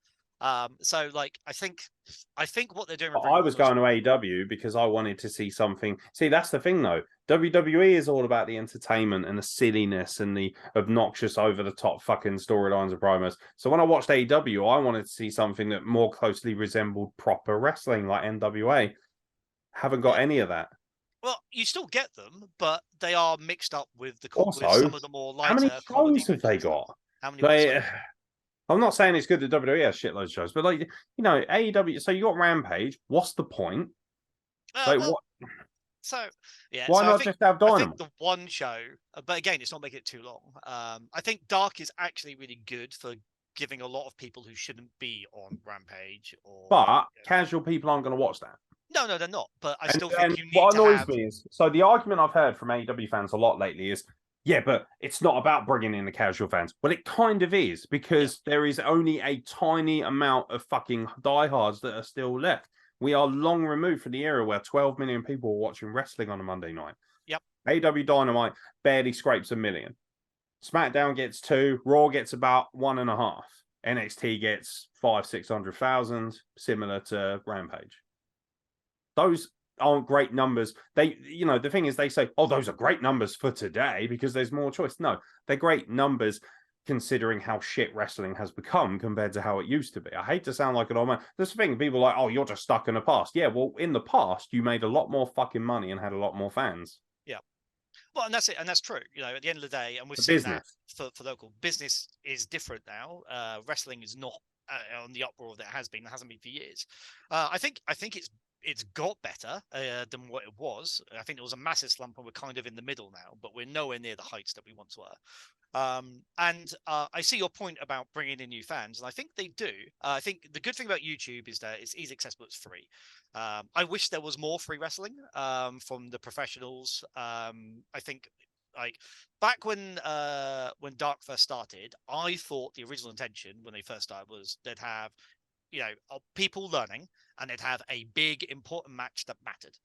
S2: So like I think what they're doing.
S1: I was going to AEW because I wanted to see something. See, that's the thing though. WWE is all about the entertainment and the silliness and the obnoxious, over the top fucking storylines and promos. So when I watched AEW, I wanted to see something that more closely resembled proper wrestling, like NWA. Haven't got any of that.
S2: Well, you still get them, but they are mixed up with some of the more lighter.
S1: How many shows have they got?
S2: How many?
S1: I'm not saying it's good that WWE has shitloads of shows, but like AEW. So you got Rampage. What's the point? What?
S2: So yeah.
S1: Why not just have Dynamite?
S2: I think the one show, but again, it's not making it too long. I think Dark is actually really good for giving a lot of people who shouldn't be on Rampage. But
S1: casual people aren't going to watch that.
S2: No, they're not. But I
S1: And
S2: still think you need
S1: what
S2: to
S1: annoys
S2: have.
S1: me is, so the argument I've heard from AEW fans a lot lately is, yeah, but it's not about bringing in the casual fans. Well, it kind of is, because there is only a tiny amount of fucking diehards that are still left. We are long removed from the era where 12 million people were watching wrestling on a Monday night.
S2: Yep.
S1: AEW Dynamite barely scrapes 1 million. SmackDown gets 2, Raw gets about 1.5, NXT gets 500,000-600,000, similar to Rampage. Those aren't great numbers. They, the thing is, they say, oh, those are great numbers for today because there's more choice. No, they're great numbers considering how shit wrestling has become compared to how it used to be. I hate to sound like an old man. There's the thing, people are like, oh, you're just stuck in the past. Yeah, well, in the past, you made a lot more fucking money and had a lot more fans.
S2: Yeah. Well, and that's it, and that's true. At the end of the day, and we're
S1: The
S2: seeing
S1: business.
S2: that for local business is different now. Wrestling is not on the uproar that it has been. It hasn't been for years. I think it's got better than what it was. I think there was a massive slump, and we're kind of in the middle now, but we're nowhere near the heights that we once were. And I see your point about bringing in new fans, and I think they do. I think the good thing about YouTube is that it's easy accessible, it's free. I wish there was more free wrestling from the professionals. I think like back when Dark first started, I thought the original intention when they first started was they'd have people learning, and they'd have a big important match that mattered.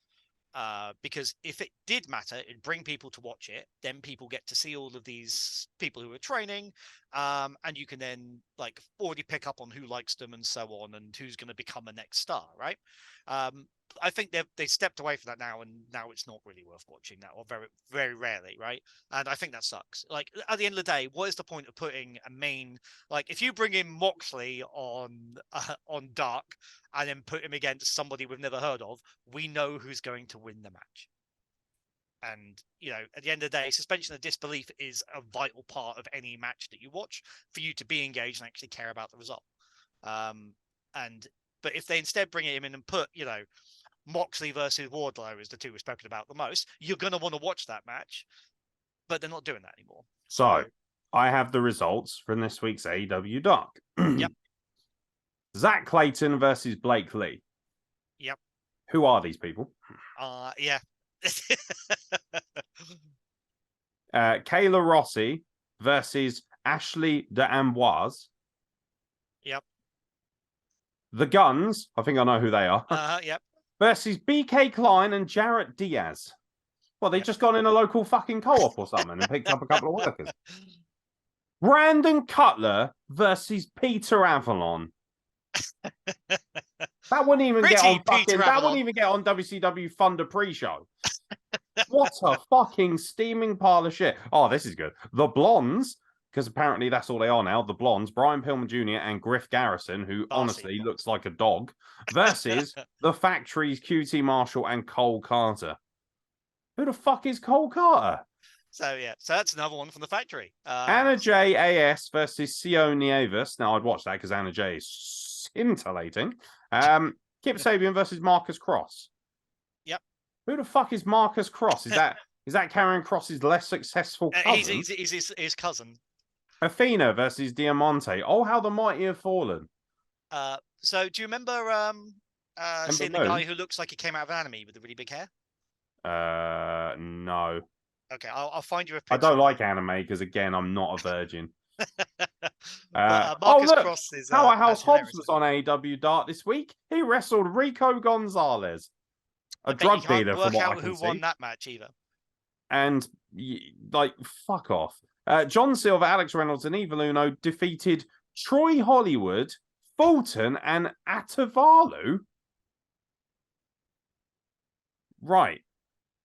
S2: Because if it did matter, it'd bring people to watch it. Then people get to see all of these people who are training, and you can then already pick up on who likes them and so on, and who's going to become a next star, right? I think they stepped away from that now, and now it's not really worth watching that, or very, very rarely, right? And I think that sucks. At the end of the day, what is the point of putting a main, if you bring in Moxley on Dark and then put him against somebody we've never heard of, we know who's going to win the match. And at the end of the day, suspension of disbelief is a vital part of any match that you watch for you to be engaged and actually care about the result. But if they instead bring him in and put Moxley versus Wardlow as the two we've spoken about the most, you're going to want to watch that match, but they're not doing that anymore.
S1: So I have the results from this week's AEW Dark.
S2: Yep.
S1: Zach Clayton versus Blake Lee.
S2: Yep.
S1: Who are these people?
S2: Yeah.
S1: Kayla Rossi versus Ashley D'Amboise.
S2: Yep.
S1: The Guns, I think I know who they are.
S2: Yep.
S1: Versus BK Klein and Jarrett Diaz. Well, they've just gone in a local fucking co-op or something and picked up a couple of workers. Brandon Cutler versus Peter Avalon. That wouldn't even get on fucking. That wouldn't even get on WCW Thunder pre-show. What a fucking steaming pile of shit. Oh, this is good. The Blondes, because apparently that's all they are now. The Blondes, Brian Pillman Jr. and Griff Garrison, who honestly looks like a dog, versus the Factories, QT Marshall and Cole Carter. Who the fuck is Cole Carter?
S2: So that's another one from the Factory.
S1: Anna J. A.S. versus Sio Nieves. Now, I'd watch that because Anna J. is scintillating. Kip Sabian versus Marcus Cross.
S2: Yep.
S1: Who the fuck is Marcus Cross? Is that Karrion Kross's less successful cousin?
S2: He's his cousin.
S1: Athena versus Diamante. Oh, how the mighty have fallen.
S2: So do you remember seeing the guy who looks like he came out of an anime with the really big hair?
S1: No.
S2: Okay, I'll find you a picture.
S1: I don't like anime because, again, I'm not a virgin.
S2: Marcus Cross is
S1: Powerhouse Hobbs was on AEW Dark this week. He wrestled Rico Gonzalez, a drug dealer, from what I can
S2: who
S1: see.
S2: won that match either.
S1: And fuck off. John Silver, Alex Reynolds, and Evil Uno defeated Troy Hollywood, Fulton, and Atavalu. Right.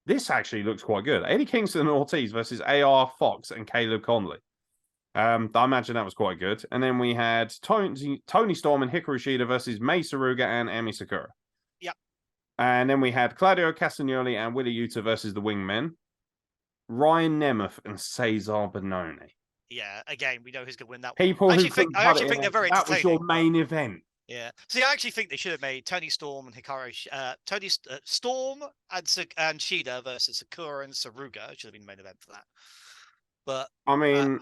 S1: This actually looks quite good. Eddie Kingston and Ortiz versus AR Fox and Caleb Conley. I imagine that was quite good. And then we had Tony Storm and Hikaru Shida versus Mai Saruga and Emi Sakura.
S2: Yep.
S1: And then we had Claudio Castagnoli and Willie Yuta versus the Wingmen. Ryan Nemeth and Cesar Bononi.
S2: Yeah, again, we know who's going to win that
S1: People
S2: one.
S1: I actually think they're very entertaining. That was your main event.
S2: Yeah. See, I actually think they should have made Tony Storm and Hikaru. Storm and Shida versus Sakura and Saruga. Should have been the main event for that. But
S1: I mean,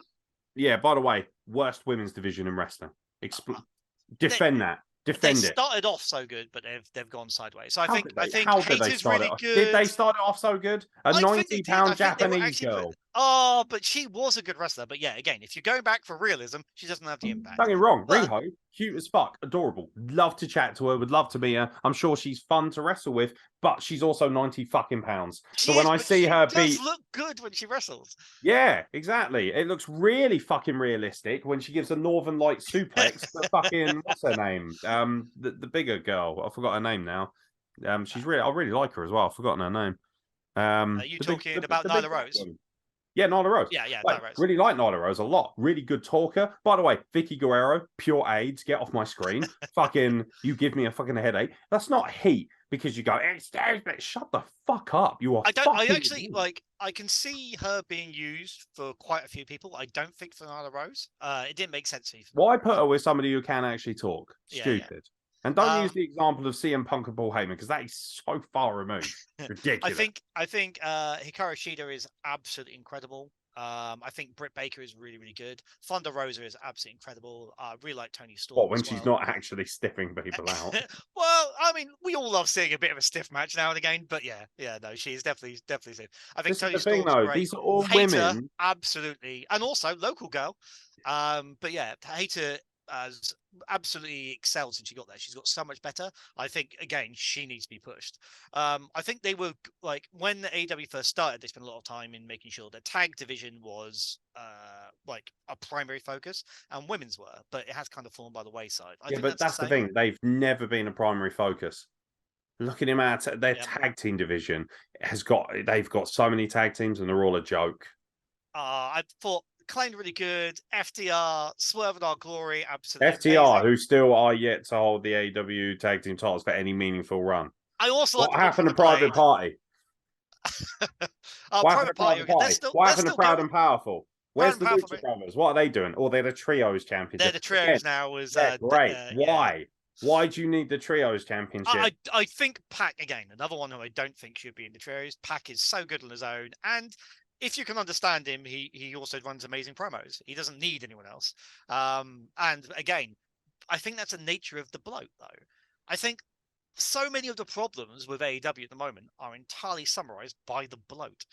S1: yeah. By the way, worst women's division in wrestling. Defend that. Defend
S2: They
S1: it.
S2: started off so good, but they've gone sideways. So I think
S1: Hater's
S2: really good.
S1: Did they start it off so good? A
S2: I think they did. I
S1: 90-pound
S2: think they were
S1: Japanese
S2: actually
S1: girl.
S2: Oh, but she was a good wrestler. But yeah, again, if you're going back for realism, she doesn't have the impact.
S1: Don't get me wrong,
S2: But,
S1: Riho, cute as fuck, adorable. Love to chat to her, would love to meet her. I'm sure she's fun to wrestle with, but she's also 90 fucking pounds. So when I see her
S2: does look good when she wrestles.
S1: Yeah, exactly. It looks really fucking realistic when she gives a Northern Light suplex to fucking what's her name? The bigger girl. I forgot her name now. I really like her as well. I've forgotten her name.
S2: Are you talking about Nyla Rose?
S1: One. Yeah, Nyla Rose.
S2: Yeah,
S1: like,
S2: Nyla Rose.
S1: Really like Nyla Rose a lot. Really good talker. By the way, Vicky Guerrero, pure AIDS. Get off my screen. Fucking, you give me a fucking headache. That's not heat because you go, shut the fuck up. You are.
S2: I actually like. I can see her being used for quite a few people. I don't think for Nyla Rose. It didn't make sense to me.
S1: Why put her with somebody who can actually talk? Stupid.
S2: Yeah.
S1: And don't use the example of CM Punk and Paul Heyman because that is so far removed. Ridiculous.
S2: I think Hikaru Shida is absolutely incredible. I think Britt Baker is really, really good. Thunder Rosa is absolutely incredible. I really like Toni Storm.
S1: What, when she's not actually stiffing people out?
S2: Well, I mean, we all love seeing a bit of a stiff match now and again, but yeah, no, she's definitely stiff. I think Toni Storm's great.
S1: These are all
S2: Hater,
S1: women,
S2: absolutely, and also local girl. But yeah, Hater has absolutely excelled since she got there. She's got so much better. I think again she needs to be pushed. I think they were like when the AEW first started, they spent a lot of time in making sure the tag division was like a primary focus, and women's were, but it has kind of fallen by the wayside.
S1: But that's the thing. They've never been a primary focus. Look at him at their tag team division they've got so many tag teams and they're all a joke.
S2: I thought Acclaimed really good. FTR, Swerve and Our Glory, absolutely
S1: FTR,
S2: amazing.
S1: who still are yet to hold the AEW tag team titles for any meaningful run.
S2: I also
S1: what happened to Private Party?
S2: What happened to
S1: Private Party? What happened to Proud and Powerful? Where's the Lucha Brothers? What are they doing? Or they're the Trios Championship.
S2: They're the Trios now.
S1: Great. Why? Why do you need the Trios Championship?
S2: I think Pac, again, another one who I don't think should be in the Trios. Pac is so good on his own. And if you can understand him, he also runs amazing promos. He doesn't need anyone else. And again, I think that's the nature of the bloat, though. I think so many of the problems with AEW at the moment are entirely summarized by the bloat.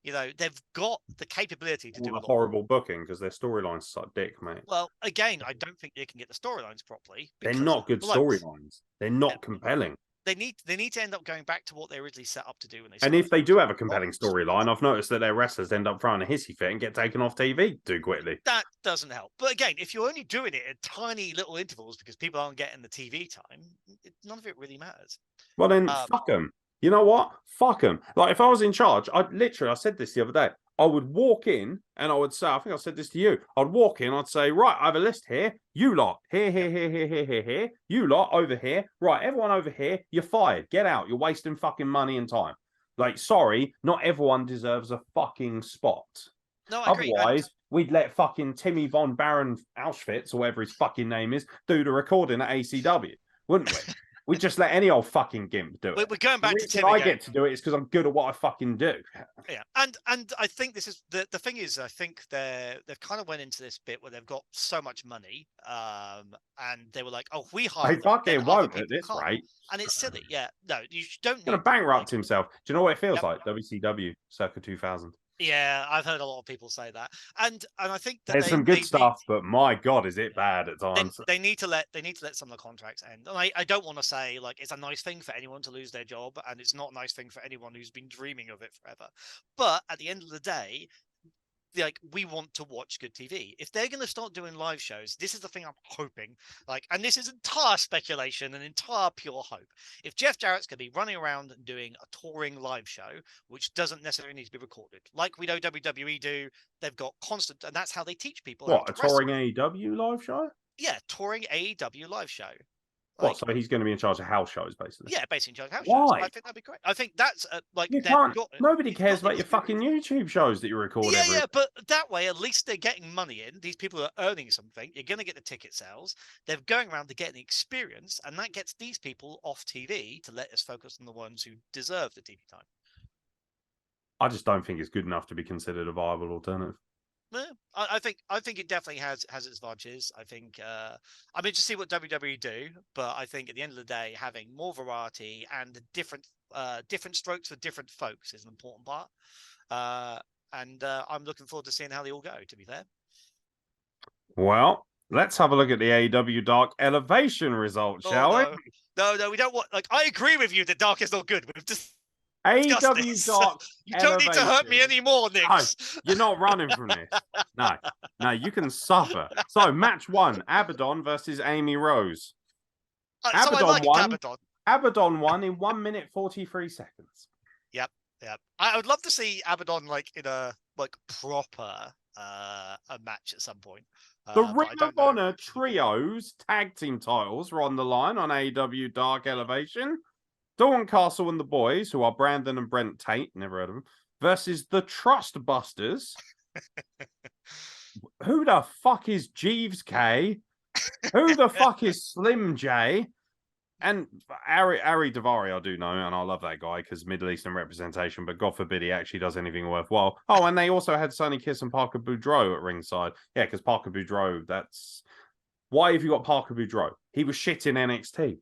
S2: You know, they've got the capability to do a lot.
S1: Horrible booking because their storylines suck dick, mate.
S2: Well, again, I don't think they can get the storylines properly.
S1: They're not good storylines. They're not compelling.
S2: They need to end up going back to what they originally set up to do when they.
S1: And if they do have a compelling storyline, I've noticed that their wrestlers end up throwing a hissy fit and get taken off TV too quickly.
S2: That doesn't help. But again, if you're only doing it at tiny little intervals because people aren't getting the TV time, none of it really matters.
S1: Well, then fuck them. You know what? Fuck them. Like if I was in charge, I said this the other day. I would walk in and I would say, I think I said this to you. I'd walk in, I'd say, right, I have a list here. You lot, here. You lot over here. Right, everyone over here, you're fired. Get out. You're wasting fucking money and time. Like, sorry, not everyone deserves a fucking spot.
S2: No, I agree.
S1: Otherwise, we'd let fucking Timmy Von Baron Auschwitz, or whatever his fucking name is, do the recording at ACW, wouldn't we? We just let any old fucking gimp do it.
S2: We're going back to Timmy.
S1: I get to do it is because I'm good at what I fucking do.
S2: Yeah, and I think this is the thing is I think they've kind of went into this bit where they've got so much money, and they were like, oh, we hire.
S1: They fucking won't at this rate.
S2: And it's silly. Yeah, no, you don't. He's
S1: going to bankrupt himself. Do you know what it feels like? WCW circa 2000.
S2: Yeah, I've heard a lot of people say that, and I think that
S1: there's some good stuff, but my god, is it bad at times?
S2: They need to let some of the contracts end. And I don't want to say like it's a nice thing for anyone to lose their job, and it's not a nice thing for anyone who's been dreaming of it forever. But at the end of the day, like we want to watch good TV. If they're going to start doing live shows, this is the thing I'm hoping. Like, and this is entire speculation and entire pure hope. If Jeff Jarrett's going to be running around and doing a touring live show, which doesn't necessarily need to be recorded, like we know WWE do, they've got constant, and that's how they teach people.
S1: What, a touring AEW live show?
S2: Yeah, touring AEW live show.
S1: What? So he's going to be in charge of house shows, basically.
S2: Yeah, basically in charge of house
S1: shows.
S2: I think that'd be great. I think that's like
S1: you can't. Nobody cares about your fucking YouTube shows that you record.
S2: Yeah, but that way, at least they're getting money in. These people are earning something. You're going to get the ticket sales. They're going around to get the experience, and that gets these people off TV to let us focus on the ones who deserve the TV time.
S1: I just don't think it's good enough to be considered a viable alternative.
S2: Yeah, I think it definitely has its advantages. I think I'm interested to see what WWE do, but I think at the end of the day, having more variety and different strokes for different folks is an important part. And I'm looking forward to seeing how they all go. To be fair.
S1: Well, let's have a look at the AEW Dark Elevation results, shall we?
S2: No, we don't want. Like, I agree with you that Dark is not good. We've just discussed
S1: AEW
S2: this.
S1: Dark
S2: You don't need to hurt me anymore,
S1: No,
S2: Nix.
S1: you're not running from this. No, you can suffer. So, match 1, Abaddon versus Amy Rose.
S2: So I like Abaddon.
S1: Abaddon won in 1 minute 43 seconds.
S2: Yep. I would love to see Abaddon like in a proper a match at some point.
S1: The Ring of Honor Trios tag team titles were on the line on AEW Dark Elevation. Dawn Castle and the Boys, who are Brandon and Brent Tate, never heard of them, versus the Trust Busters. Who the fuck is Jeeves K? Who the fuck is Slim J? And Ari Davari, I do know, and I love that guy because Middle Eastern representation, but God forbid he actually does anything worthwhile. Oh, and they also had Sonny Kiss and Parker Boudreaux at ringside. Yeah, because Parker Boudreaux, that's... Why have you got Parker Boudreaux? He was shit in NXT.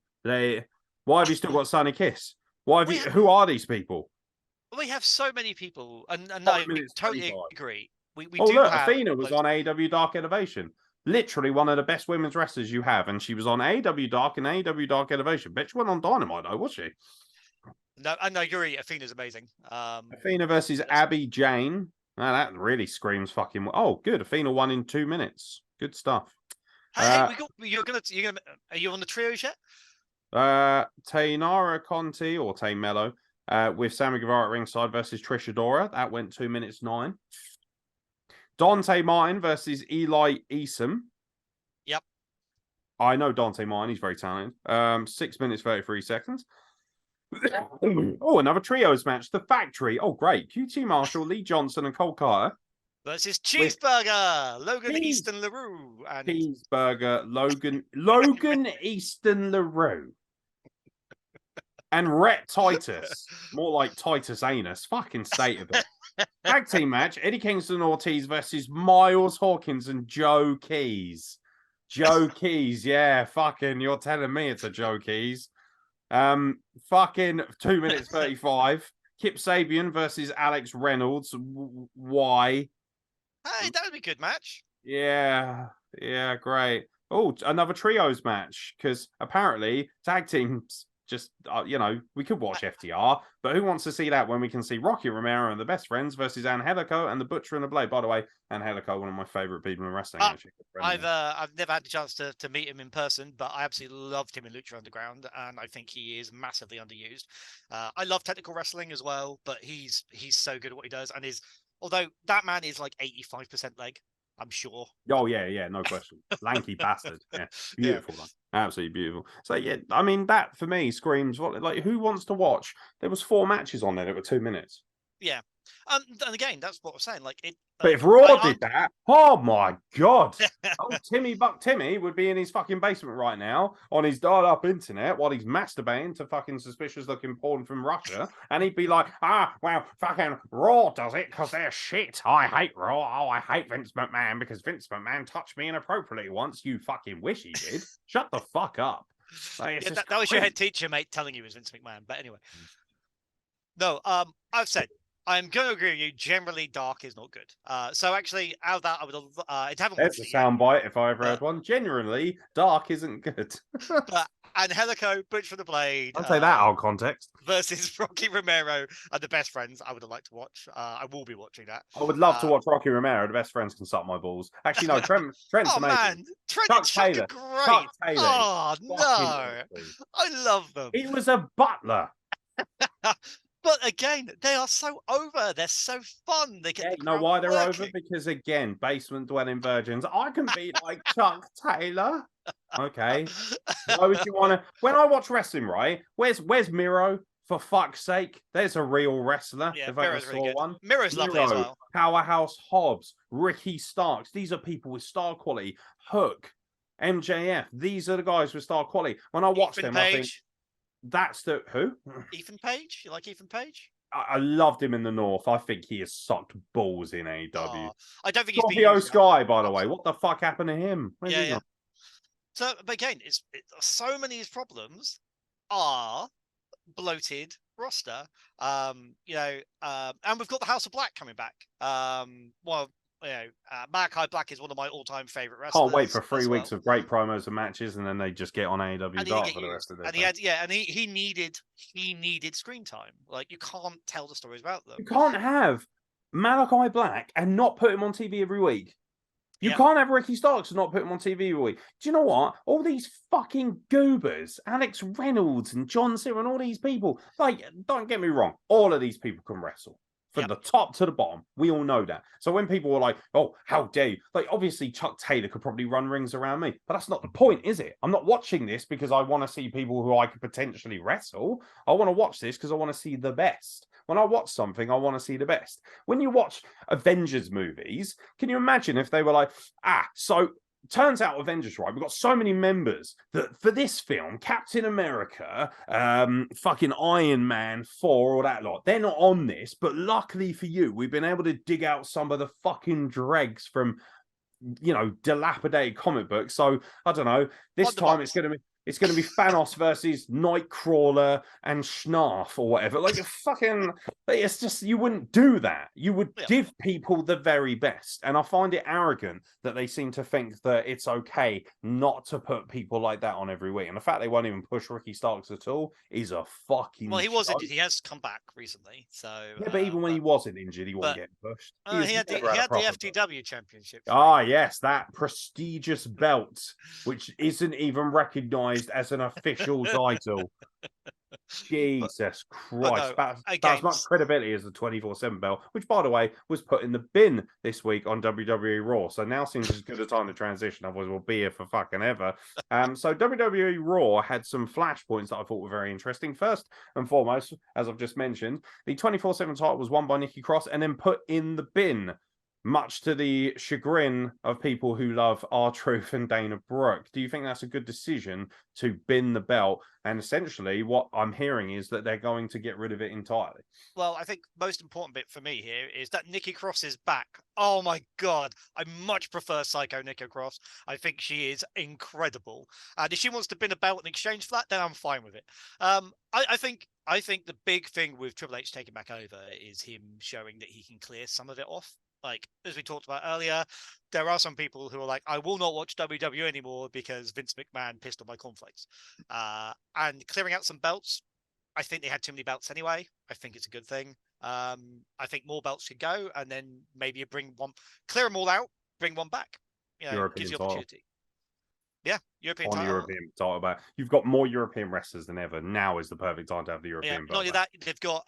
S1: Why have you still got Sonny Kiss? Who are these people?
S2: We have so many people, and I totally agree. We do
S1: look,
S2: have...
S1: Athena was on AEW Dark Elevation. Literally one of the best women's wrestlers you have, and she was on AEW Dark and AEW Dark Elevation. Bet she went on Dynamite, though, was she?
S2: No, I know, you're right. Athena's amazing.
S1: Athena versus Abby Jane. Now, that really screams fucking... Oh, good. Athena won in 2 minutes. Good stuff.
S2: Hey, you're gonna... Are you on the trios yet?
S1: Tainara Conti or Tay Mello with Sammy Guevara at ringside versus Trish Adora. That went 2 minutes 9. Dante Martin versus Eli Easom.
S2: Yep.
S1: I know Dante Martin. He's very talented. 6 minutes 33 seconds. Oh, another trios match. The Factory. Oh, great. QT Marshall, Lee Johnson, and Cole Carter
S2: versus Cheeseburger, Logan Easton LaRue, and
S1: Cheeseburger, Logan Easton LaRue. And Rhett Titus, more like Titus Anus. Fucking state of it. Tag team match: Eddie Kingston Ortiz versus Miles Hawkins and Joe Keys. Joe Keys, yeah, fucking. You're telling me it's a Joe Keys. Fucking 2 minutes 35. Kip Sabian versus Alex Reynolds. Why?
S2: Hey, that would be a good match.
S1: Yeah, great. Oh, another trios match because apparently tag teams. Just, we could watch FTR, but who wants to see that when we can see Rocky Romero and the Best Friends versus Angelico and the Butcher and the Blade? By the way, Angelico, one of my favorite people in wrestling. Actually,
S2: I've never had the chance to meet him in person, but I absolutely loved him in Lucha Underground, and I think he is massively underused. I love technical wrestling as well, but he's so good at what he does, and although that man is like 85% leg. I'm sure.
S1: Oh, yeah, no question. Lanky bastard. Yeah, beautiful. Yeah. Absolutely beautiful. So, yeah, I mean, that for me screams, who wants to watch? There was 4 matches on there that were 2 minutes.
S2: Yeah. And again, that's what I'm saying.
S1: But if Raw did that, oh my God. Timmy Buck Timmy would be in his fucking basement right now on his dial-up internet while he's masturbating to fucking suspicious-looking porn from Russia. And he'd be like, well, fucking Raw does it because they're shit. I hate Raw. Oh, I hate Vince McMahon because Vince McMahon touched me inappropriately once. You fucking wish he did. Shut the fuck up.
S2: That was your head teacher, mate, telling you it was Vince McMahon. But anyway. No, I've said, I'm going to agree with you. Generally, Dark is not good. So actually, out of that, I would have.
S1: There's a soundbite if I ever heard one. Generally, Dark isn't good.
S2: Angelico, Butch for the Blade.
S1: I'll say that out of context.
S2: Versus Rocky Romero and the Best Friends. I would have liked to watch. I will be watching that.
S1: I would love to watch Rocky Romero. The Best Friends can suck my balls. Actually, no. Trent's amazing.
S2: Man, Trent and Chuck are great. Chuck Taylor. Oh no, I love them.
S1: He was a butler.
S2: But again, they are so over. They're so fun. They get
S1: you know why they're over? Because again, basement dwelling virgins. I can be like Chuck Taylor. Okay. Why would you want to? When I watch wrestling, right? Where's Miro? For fuck's sake, there's a real wrestler.
S2: Yeah,
S1: if I ever saw one.
S2: Miro's lovely as well.
S1: Powerhouse Hobbs, Ricky Starks. These are people with star quality. Hook, MJF. These are the guys with star quality. When I watch them, I think. That's the who?
S2: Ethan Page. You like Ethan Page?
S1: I loved him in the North. I think he has sucked balls in AEW.
S2: Oh, I don't think he's been
S1: Scorpio
S2: used
S1: Sky, by the way. What the fuck happened to him? Where's he gone?
S2: So, but again, so many of his problems are bloated roster. And we've got the House of Black coming back. Malachi Black is one of my all-time favorite wrestlers.
S1: Can't wait for 3 weeks of great promos and matches, and then they just get on AEW Dark for the rest of the
S2: day. He needed screen time. Like, you can't tell the stories about them.
S1: You can't have Malachi Black and not put him on TV every week. You can't have Ricky Starks and not put him on TV every week. Do you know what? All these fucking goobers, Alex Reynolds and John Cena and all these people, like, don't get me wrong, all of these people can wrestle. From the top to the bottom. We all know that. So when people were like, oh, how dare you? Like, obviously, Chuck Taylor could probably run rings around me. But that's not the point, is it? I'm not watching this because I want to see people who I could potentially wrestle. I want to watch this because I want to see the best. When I watch something, I want to see the best. When you watch Avengers movies, can you imagine if they were like, so turns out Avengers, right? We've got so many members that for this film, Captain America, fucking Iron Man 4, all that lot, they're not on this, but luckily for you, we've been able to dig out some of the fucking dregs from, dilapidated comic books. So, I don't know, this time it's going to be Thanos versus Nightcrawler and Snarf or whatever. Like, it's just, you wouldn't do that. You would give people the very best. And I find it arrogant that they seem to think that it's okay not to put people like that on every week. And the fact they won't even push Ricky Starks at all is a fucking
S2: Well, he was injured. He has come back recently. So
S1: yeah, but even when he wasn't injured, he wasn't getting pushed.
S2: He had the FTW championship.
S1: Yes, that prestigious belt, which isn't even recognized as an official title. Jesus Christ. About as much credibility as the 24/7 belt, which, by the way, was put in the bin this week on WWE Raw. So now seems as good a time to transition. Otherwise, we'll be here for fucking ever. So WWE Raw had some flashpoints that I thought were very interesting. First and foremost, as I've just mentioned, the 24/7 title was won by Nikki Cross and then put in the bin, much to the chagrin of people who love R-Truth and Dana Brooke. Do you think that's a good decision to bin the belt? And essentially what I'm hearing is that they're going to get rid of it entirely.
S2: Well, I think most important bit for me here is that Nikki Cross is back. Oh my God. I much prefer Psycho Nikki Cross. I think she is incredible. And if she wants to bin a belt in exchange for that, then I'm fine with it. I think the big thing with Triple H taking back over is him showing that he can clear some of it off. Like, as we talked about earlier, there are some people who are like, I will not watch WWE anymore because Vince McMahon pissed on my cornflakes. And clearing out some belts, I think they had too many belts anyway. I think it's a good thing. I think more belts should go, and then maybe you bring one, clear them all out, bring one back. Gives you opportunity. Yeah, European
S1: title back. You've got more European wrestlers than ever. Now is the perfect time to have the European belt.
S2: Not only that, they've got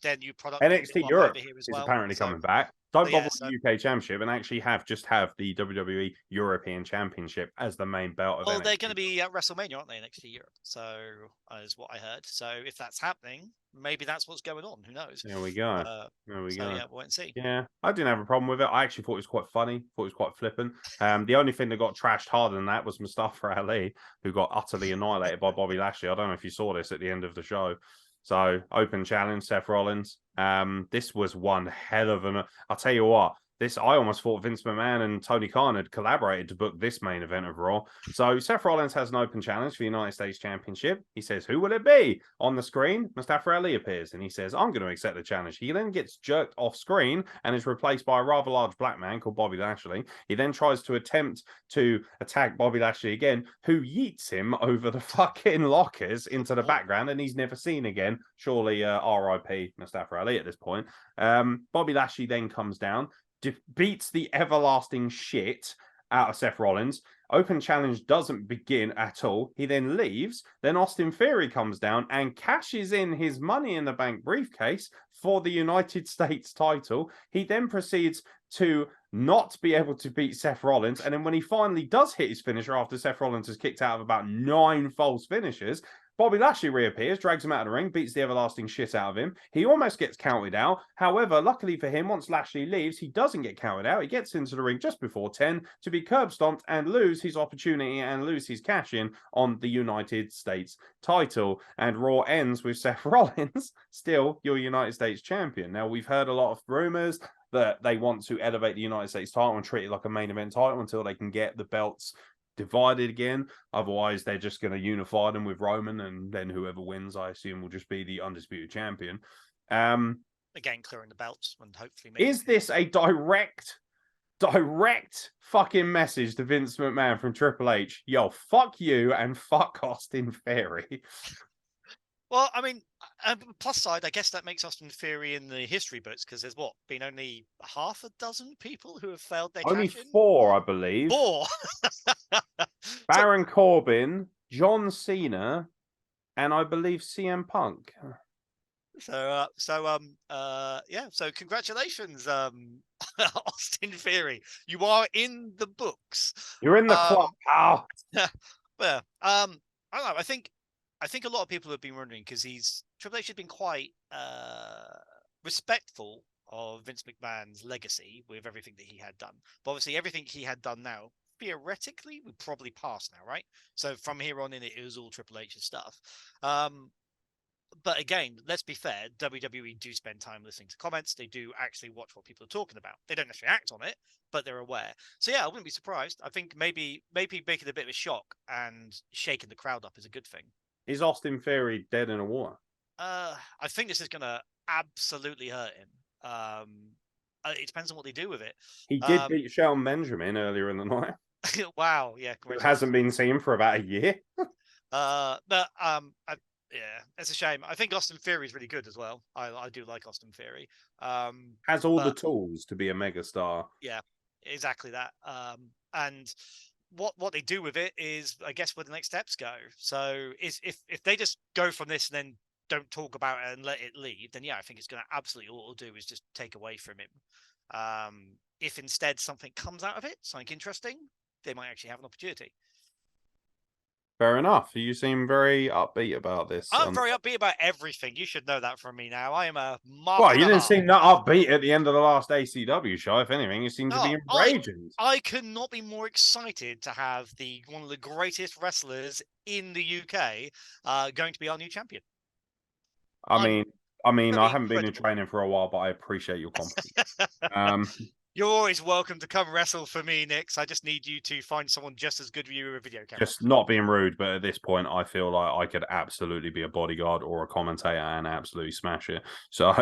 S2: their new product.
S1: NXT Europe is apparently coming back. Don't bother with the UK Championship and actually have the WWE European Championship as the main belt of NXT.
S2: They're going to be at WrestleMania, aren't they, NXT Europe? So, is what I heard. So, if that's happening, maybe that's what's going on. Who knows?
S1: There we go. There we go.
S2: Yeah, we'll wait and see.
S1: Yeah, I didn't have a problem with it. I actually thought it was quite funny. Thought it was quite flippant. The only thing that got trashed harder than that was Mustafa Ali, who got utterly annihilated by Bobby Lashley. I don't know if you saw this at the end of the show. So, open challenge, Seth Rollins. This was one hell of an... I'll tell you what, I almost thought Vince McMahon and Tony Khan had collaborated to book this main event of Raw. So Seth Rollins has an open challenge for the United States Championship. He says, who will it be? On the screen, Mustafa Ali appears and he says, I'm going to accept the challenge. He then gets jerked off screen and is replaced by a rather large black man called Bobby Lashley. He then tries to attempt to attack Bobby Lashley again, who yeets him over the fucking lockers into the background and he's never seen again. Surely R.I.P. Mustafa Ali at this point. Bobby Lashley then comes down, beats the everlasting shit out of Seth Rollins. Open challenge doesn't begin at all. He then leaves. Then Austin Theory comes down and cashes in his Money in the Bank briefcase for the United States title. He then proceeds to not be able to beat Seth Rollins. And then when he finally does hit his finisher after Seth Rollins has kicked out of about 9 false finishers, Bobby Lashley reappears, drags him out of the ring, beats the everlasting shit out of him. He almost gets counted out. However, luckily for him, once Lashley leaves, he doesn't get counted out. He gets into the ring just before 10 to be curb stomped and lose his opportunity and lose his cash in on the United States title. And Raw ends with Seth Rollins, still your United States champion. Now, we've heard a lot of rumors that they want to elevate the United States title and treat it like a main event title until they can get the belts divided again. Otherwise, they're just going to unify them with Roman, and then whoever wins, I assume, will just be the undisputed champion.
S2: Again, clearing the belts and hopefully making...
S1: Is this a direct fucking message to Vince McMahon from Triple H? Yo, fuck you and fuck Austin Theory.
S2: Well, I mean, plus side, I guess that makes Austin Theory in the history books, because there's been only half a dozen people who have failed their
S1: Only
S2: cash in?
S1: 4, I believe.
S2: 4.
S1: Baron Corbin, John Cena, and I believe CM Punk.
S2: So congratulations, Austin Theory. You are in the books.
S1: You're in the club, pal.
S2: Well, I don't know. I think a lot of people have been wondering, because Triple H has been quite respectful of Vince McMahon's legacy with everything that he had done. But obviously, everything he had done now, theoretically, would probably pass now, right? So from here on in, it was all Triple H's stuff. But again, let's be fair, WWE do spend time listening to comments. They do actually watch what people are talking about. They don't necessarily act on it, but they're aware. So yeah, I wouldn't be surprised. I think maybe making it a bit of a shock and shaking the crowd up is a good thing.
S1: Is Austin Theory dead in a war?
S2: I think this is going to absolutely hurt him. It depends on what they do with it.
S1: He did beat Shelton Benjamin earlier in the night.
S2: Wow, yeah.
S1: It hasn't been seen for about a year.
S2: Yeah, it's a shame. I think Austin Theory is really good as well. I do like Austin Theory.
S1: Has all the tools to be a megastar.
S2: Yeah, exactly that. And what they do with it is, I guess, where the next steps go. So if they just go from this and then don't talk about it and let it leave, then yeah, I think it's going to absolutely, all it'll do is just take away from him. If instead something comes out of it, something interesting, they might actually have an opportunity.
S1: Fair enough. You seem very upbeat about this.
S2: I'm very upbeat about everything. You should know that from me now. I am a
S1: Well, you didn't seem that upbeat at the end of the last ACW show. If anything, you seem to be enraged.
S2: I could not be more excited to have one of the greatest wrestlers in the UK going to be our new champion.
S1: I mean, I haven't been in training for a while, but I appreciate your confidence.
S2: You're always welcome to come wrestle for me, Nix. I just need you to find someone just as good with you with a video camera.
S1: Just not being rude, but at this point, I feel like I could absolutely be a bodyguard or a commentator and absolutely smash it. So,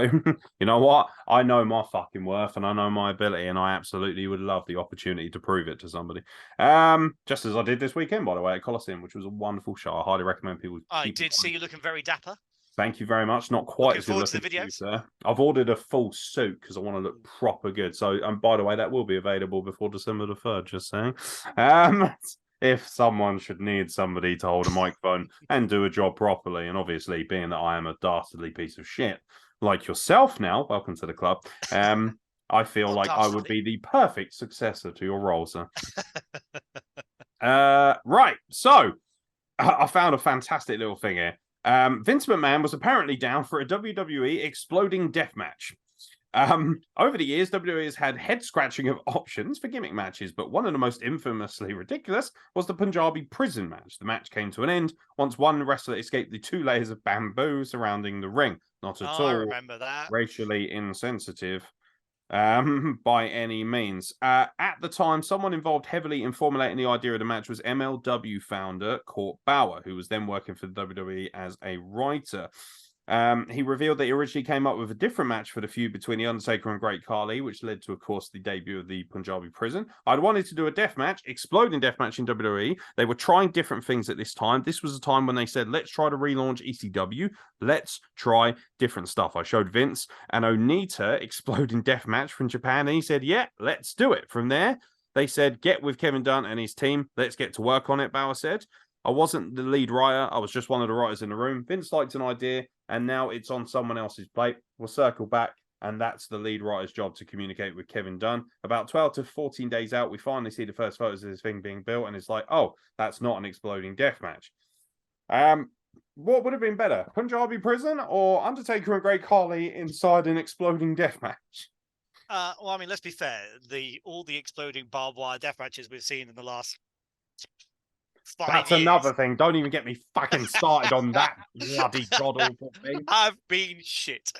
S1: you know what? I know my fucking worth and I know my ability, and I absolutely would love the opportunity to prove it to somebody. Just as I did this weekend, by the way, at Coliseum, which was a wonderful show. I highly recommend people.
S2: I did see you looking very dapper.
S1: Thank you very much. Not quite as good looking
S2: as you,
S1: sir. I've ordered a full suit because I want to look proper good. So, by the way, that will be available before December the 3rd, just saying. If someone should need somebody to hold a microphone and do a job properly, and obviously being that I am a dastardly piece of shit like yourself now, welcome to the club, I feel like I would be the perfect successor to your role, sir. Right, so I found a fantastic little thing here. Vince McMahon was apparently down for a WWE exploding death match. Over the years, WWE has had head-scratching of options for gimmick matches, but one of the most infamously ridiculous was the Punjabi prison match. The match came to an end once one wrestler escaped the 2 layers of bamboo surrounding the ring. Not at all
S2: I remember that.
S1: Racially insensitive. By any means. At the time, someone involved heavily in formulating the idea of the match was MLW founder Court Bauer, who was then working for the WWE as a writer. He revealed that he originally came up with a different match for the feud between The Undertaker and Great Khali, which led to, of course, the debut of the Punjabi prison. I'd wanted to do a death match, exploding death match in WWE. They were trying different things at this time. This was a time when they said, let's try to relaunch ECW. Let's try different stuff. I showed Vince an Onita exploding death match from Japan, and he said, yeah, let's do it. From there, they said, get with Kevin Dunn and his team. Let's get to work on it, Bauer said. I wasn't the lead writer. I was just one of the writers in the room. Vince liked an idea, and now it's on someone else's plate. We'll circle back, and that's the lead writer's job to communicate with Kevin Dunn. About 12 to 14 days out, we finally see the first photos of this thing being built, and it's like, oh, that's not an exploding death match. What would have been better, Punjabi Prison or Undertaker and Great Khali inside an exploding death match?
S2: Well, I mean, let's be fair. All the exploding barbed wire death matches we've seen in the last 5
S1: That's
S2: years
S1: another thing. Don't even get me fucking started on that bloody god awful thing.
S2: have been shit.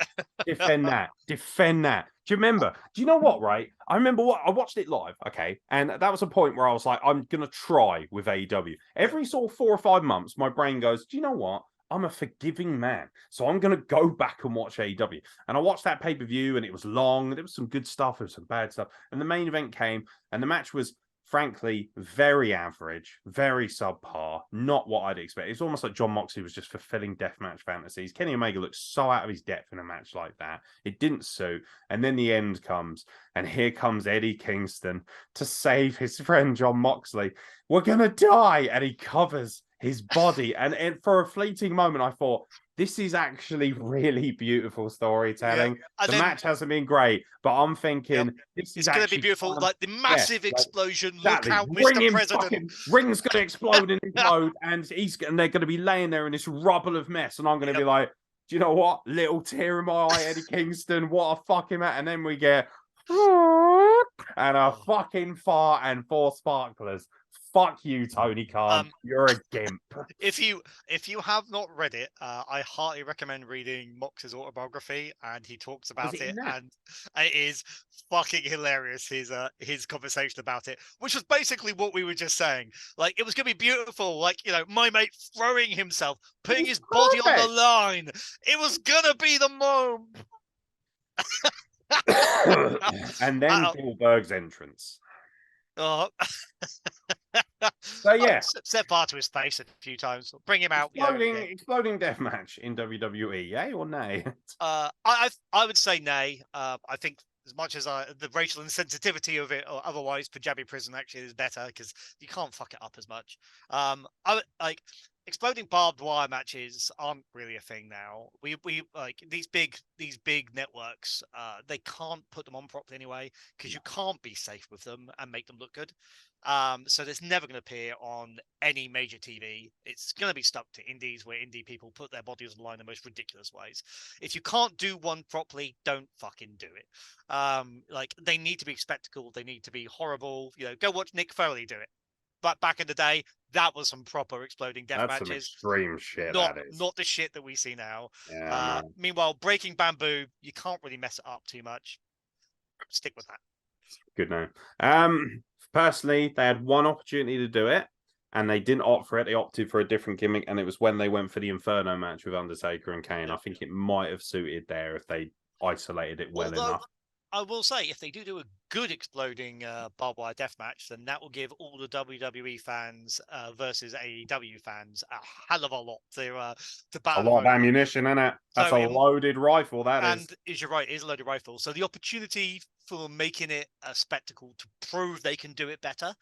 S1: Defend that. Defend that. Do you remember? Do you know what, right? I remember I watched it live, okay? And that was a point where I was like, I'm going to try with AEW. Every sort of 4 or 5 months, my brain goes, do you know what? I'm a forgiving man. So I'm going to go back and watch AEW. And I watched that pay-per-view and it was long. There was some good stuff. There was some bad stuff. And the main event came and the match was, frankly, very average, very subpar, not what I'd expect. It's almost like John Moxley was just fulfilling deathmatch fantasies. Kenny Omega looked so out of his depth in a match like that. It didn't suit. And then the end comes, and here comes Eddie Kingston to save his friend John Moxley. We're going to die. And he covers his body. And for a fleeting moment, I thought, this is actually really beautiful storytelling. Yeah. The match hasn't been great, but I'm thinking this is going to
S2: be beautiful. Fun. Like the massive explosion.
S1: Exactly.
S2: Look out, Mr. President.
S1: Ring's going to explode and implode, and they're going to be laying there in this rubble of mess, and I'm going to be like, do you know what? Little tear in my eye, Eddie Kingston. What a fucking man! And then we get and a fucking fart and 4 sparklers. Fuck you, Tony Khan. You're a gimp.
S2: If you have not read it, I heartily recommend reading Mox's autobiography, and he talks about it, and it is fucking hilarious. His conversation about it, which was basically what we were just saying. Like, it was gonna be beautiful. Like, you know, my mate throwing himself, putting his body on the line. It was gonna be the moment.
S1: And then Goldberg's entrance.
S2: Oh.
S1: So yeah,
S2: set fire to his face a few times. Bring him out.
S1: Exploding death match in WWE, yay or nay?
S2: I would say nay. I think as much as the racial insensitivity of it, or otherwise, Punjabi Prison actually is better because you can't fuck it up as much. I would like. Exploding barbed wire matches aren't really a thing now. We like these big networks. They can't put them on properly anyway because you can't be safe with them and make them look good. So it's never going to appear on any major TV. It's going to be stuck to indies where indie people put their bodies on the line in the most ridiculous ways. If you can't do one properly, don't fucking do it. Like, they need to be spectacle. They need to be horrible. You know, go watch Nick Foley do it. But back in the day, that was some proper exploding death matches.
S1: That's some extreme shit.
S2: Not the shit that we see now.
S1: Yeah,
S2: meanwhile, breaking bamboo, you can't really mess it up too much. Stick with that.
S1: Good name. Personally, they had one opportunity to do it, and they didn't opt for it. They opted for a different gimmick, and it was when they went for the Inferno match with Undertaker and Kane. I think it might have suited there if they isolated it well enough.
S2: I will say, if they do a good exploding barbed wire death match, then that will give all the WWE fans versus AEW fans a hell of a lot to battle.
S1: A lot of ammunition, isn't it? That's a loaded rifle, that is.
S2: You're right, it is a loaded rifle. So the opportunity for making it a spectacle to prove they can do it better,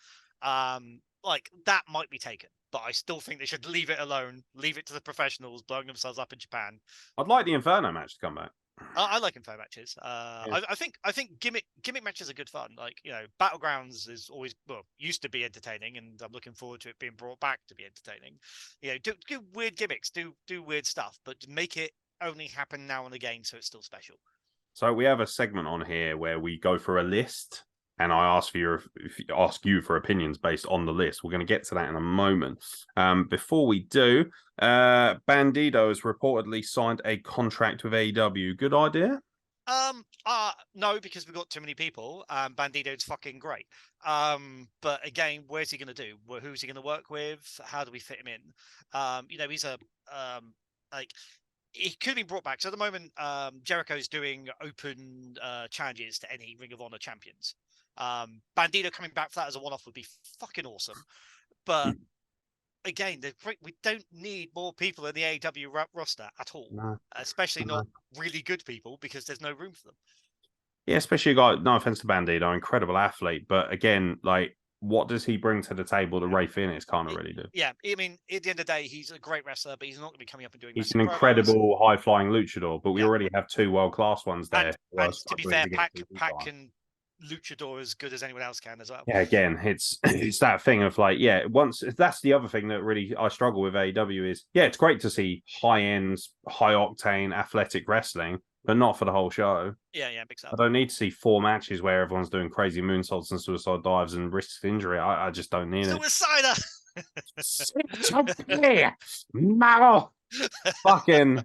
S2: like, that might be taken. But I still think they should leave it alone, leave it to the professionals blowing themselves up in Japan.
S1: I'd like the Inferno match to come back.
S2: I like Inferno matches. Yeah. I think gimmick matches are good fun. Like, you know, Battlegrounds is always, well, used to be entertaining, and I'm looking forward to it being brought back to be entertaining. You know, do weird gimmicks, do weird stuff, but make it only happen now and again so it's still special.
S1: So we have a segment on here where we go for a list, and I ask you for opinions based on the list. We're going to get to that in a moment. Before we do, Bandido has reportedly signed a contract with AEW. Good idea?
S2: No, because we've got too many people. Bandido's fucking great. But again, where's he going to do? Who's he going to work with? How do we fit him in? You know, he's a like. He could be brought back. So at the moment, Jericho's doing open challenges to any Ring of Honor champions. Bandido coming back for that as a one-off would be fucking awesome. But again, we don't need more people in the AEW roster at all.
S1: No.
S2: Especially not really good people, because there's no room for them.
S1: Yeah, especially a guy, no offense to Bandido, incredible athlete. But again, like, what does he bring to the table that Ray Phoenix can't really do?
S2: Yeah, I mean, at the end of the day, he's a great wrestler, but he's not going to be coming up and doing.
S1: He's an incredible high-flying luchador, but we already have 2 world-class ones there.
S2: And to be fair, Pac luchador as good as anyone else can as well.
S1: Yeah, again, it's that thing of like, once that's the other thing that really I struggle with AEW is, it's great to see high end, high octane, athletic wrestling, but not for the whole show.
S2: Yeah, big stuff.
S1: I don't need to see 4 matches where everyone's doing crazy moonsaults and suicide dives and risks injury. I just don't need it.
S2: Suicider.
S1: Sit up here, Marrow. Fucking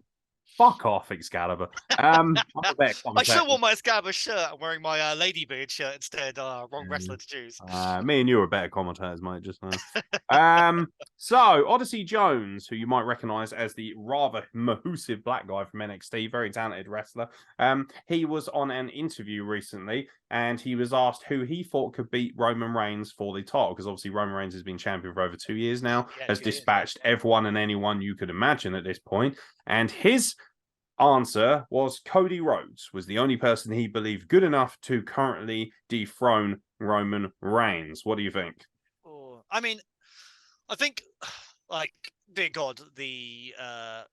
S1: fuck off, Excalibur. I'm a better
S2: I
S1: commentator.
S2: still want my Excalibur shirt. I'm wearing my Ladybeard shirt instead. Wrong wrestler to choose.
S1: Me and you are better commentators, mate, just now. So Odyssey Jones, who you might recognize as the rather mahoosive black guy from NXT, very talented wrestler. He was on an interview recently, and he was asked who he thought could beat Roman Reigns for the title, because obviously Roman Reigns has been champion for over 2 years now, has dispatched everyone and anyone you could imagine at this point, and his answer was Cody Rhodes was the only person he believed good enough to currently dethrone Roman Reigns. What do you think?
S2: I mean, I think, like, dear God, the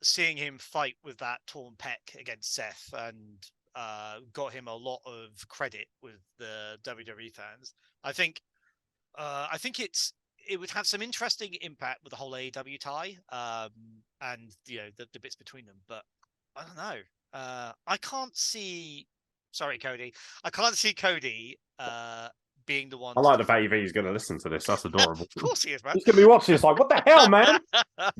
S2: seeing him fight with that torn pec against Seth and got him a lot of credit with the WWE fans. I think it would have some interesting impact with the whole AEW tie, and the bits between them, but I don't know. I can't see. Sorry, Cody. I can't see Cody being the one.
S1: I like the fact he's going to listen to this. That's adorable.
S2: Of course he is, man.
S1: He's going to be watching this like, what the hell, man?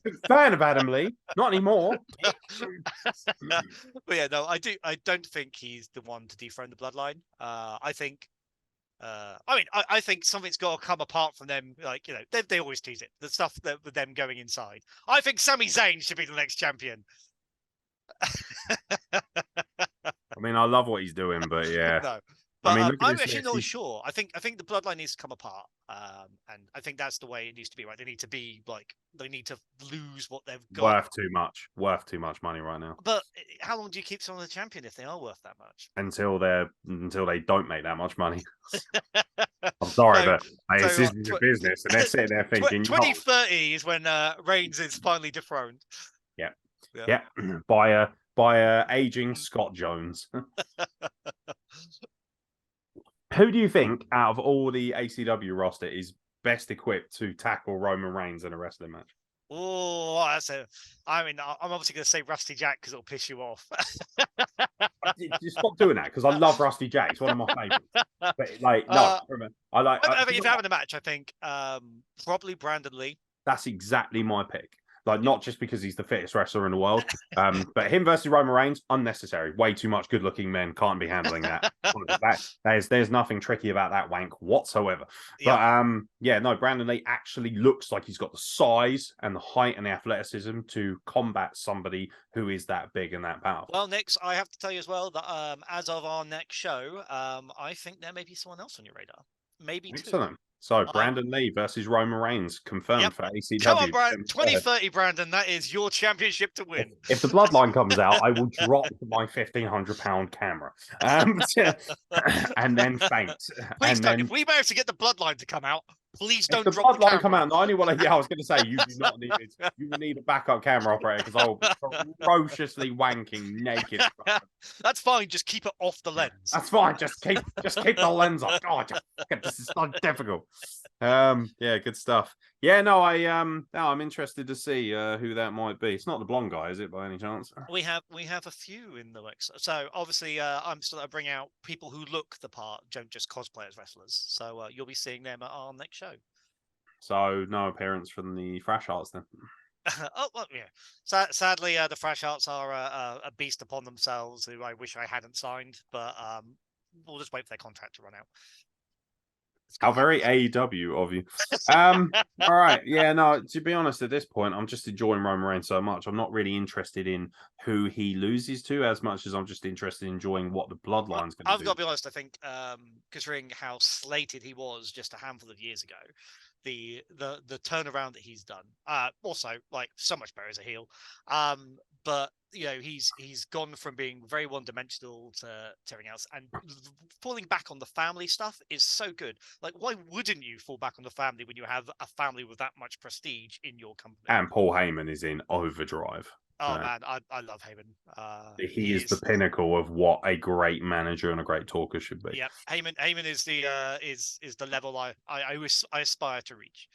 S1: Big fan of Adam Lee. Not anymore.
S2: But yeah, no, I don't think he's the one to dethrone the Bloodline. I think. I think something's got to come apart from them. Like, they always tease it. The stuff with them going inside. I think Sami Zayn should be the next champion.
S1: I mean, I love what he's doing, but yeah.
S2: No, but I'm actually not sure. I think the Bloodline needs to come apart, and I think that's the way it needs to be. Right? They need to be like, they need to lose what they've got.
S1: Worth too much money right now.
S2: But how long do you keep someone the champion if they are worth that much?
S1: Until they don't make that much money. I'm sorry, but this is your business, and they're sitting there thinking
S2: 2030 is when Reigns is finally dethroned.
S1: Yeah. By aging Scott Jones. Who do you think out of all the ACW roster is best equipped to tackle Roman Reigns in a wrestling match?
S2: Oh, I'm obviously going to say Rusty Jack because it'll piss you off.
S1: Just stop doing that, because I love Rusty Jack. It's one of my favorites. But I like.
S2: I think if you're having a match, I think probably Brandon Lee.
S1: That's exactly my pick. Like, not just because he's the fittest wrestler in the world, but him versus Roman Reigns, unnecessary. Way too much good-looking men can't be handling that. There's nothing tricky about that wank whatsoever. But Brandon Lee actually looks like he's got the size and the height and the athleticism to combat somebody who is that big and that powerful.
S2: Well, Nick, I have to tell you as well that as of our next show, I think there may be someone else on your radar. Maybe
S1: Excellent. So, Brandon Lee versus Roman Reigns, confirmed for ACW.
S2: Come on, Brandon. 2030, Brandon. That is your championship to win.
S1: If the Bloodline comes out, I will drop my 1,500-pound camera. And then faint.
S2: Please don't. If we manage to get the Bloodline to come out, please don't
S1: drop
S2: the camera.
S1: If the Bloodline come out, not only will I was going to say, you do not need it. You will need a backup camera operator, because I will be ferociously wanking naked.
S2: That's fine. Just keep it off the lens.
S1: That's fine. Just keep the lens off. God, this is not difficult. Good stuff. I'm interested to see who that might be. It's not the blonde guy, is it, by any chance?
S2: We have a few in the works. So obviously, I'm still going to bring out people who look the part, don't just cosplay as wrestlers. So you'll be seeing them at our next show.
S1: So no appearance from the Thrash Arts then.
S2: Sadly, the Thrash Arts are a beast upon themselves, who I wish I hadn't signed, but we'll just wait for their contract to run out.
S1: How very AEW of you. All right. Yeah, no, to be honest, at this point, I'm just enjoying Roman Reigns so much. I'm not really interested in who he loses to as much as I'm just interested in enjoying what the Bloodline's going to do.
S2: I've got to be honest, I think, considering how slated he was just a handful of years ago, the turnaround that he's done, also, like, so much better as a heel. But he's gone from being very one-dimensional to everything else, and falling back on the family stuff is so good. Like, why wouldn't you fall back on the family when you have a family with that much prestige in your company?
S1: And Paul Heyman is in overdrive.
S2: Oh man, I love Heyman.
S1: He is the pinnacle of what a great manager and a great talker should be.
S2: Yeah, Heyman is the level I aspire to reach.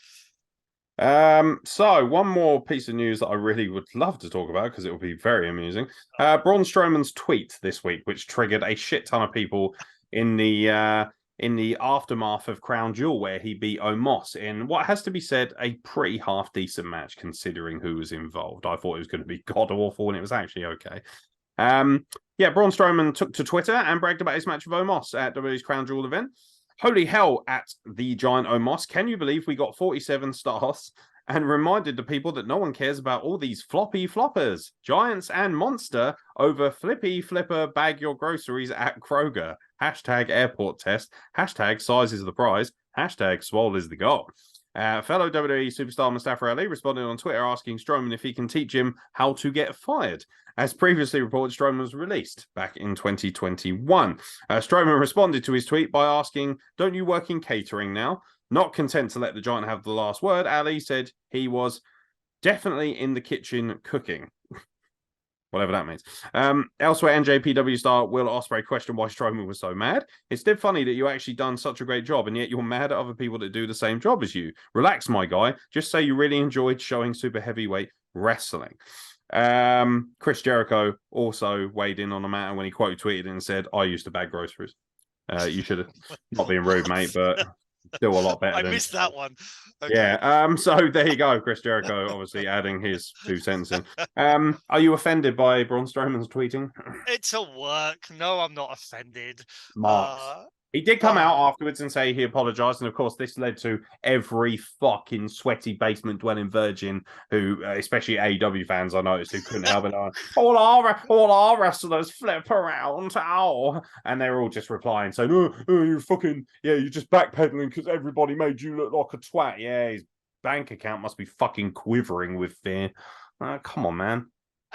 S1: So one more piece of news that I really would love to talk about because it will be very amusing. Braun Strowman's tweet this week, which triggered a shit ton of people in the aftermath of Crown Jewel, where he beat Omos in what has to be said a pretty half decent match considering who was involved. I thought it was going to be god awful, and it was actually okay. Yeah, Braun Strowman took to Twitter and bragged about his match with Omos at WWE's Crown Jewel event. Holy hell at the giant Omos. Can you believe we got 47 stars? And reminded the people that no one cares about all these floppy floppers, giants and monster over flippy flipper bag your groceries at Kroger. Hashtag airport test. Hashtag size is the prize. Hashtag swole is the goal. Fellow WWE superstar Mustafa Ali responded on Twitter asking Strowman if he can teach him how to get fired. As previously reported, Strowman was released back in 2021. Strowman responded to his tweet by asking, "Don't you work in catering now?" Not content to let the giant have the last word, Ali said he was definitely in the kitchen cooking. Whatever that means. Elsewhere, NJPW star Will Ospreay questioned why Strowman was so mad. It's dead funny that you actually done such a great job, and yet you're mad at other people that do the same job as you. Relax, my guy. Just say you really enjoyed showing super heavyweight wrestling. Chris Jericho also weighed in on the matter when he quote tweeted and said, "I used to bag groceries." You should have not being rude, mate, but still a lot better.
S2: I missed that one. Okay.
S1: Yeah. So there you go, Chris Jericho, obviously adding his 2 cents in. Are you offended by Braun Strowman's tweeting?
S2: It's a work. No, I'm not offended.
S1: Marks. He did come out afterwards and say he apologized, and of course, this led to every fucking sweaty basement dwelling virgin who, especially AEW fans, I noticed, who couldn't help it. All our wrestlers flip around, and they're all just replying saying, "Oh, you fucking you're just backpedaling because everybody made you look like a twat." Yeah, his bank account must be fucking quivering with fear. Come on, man.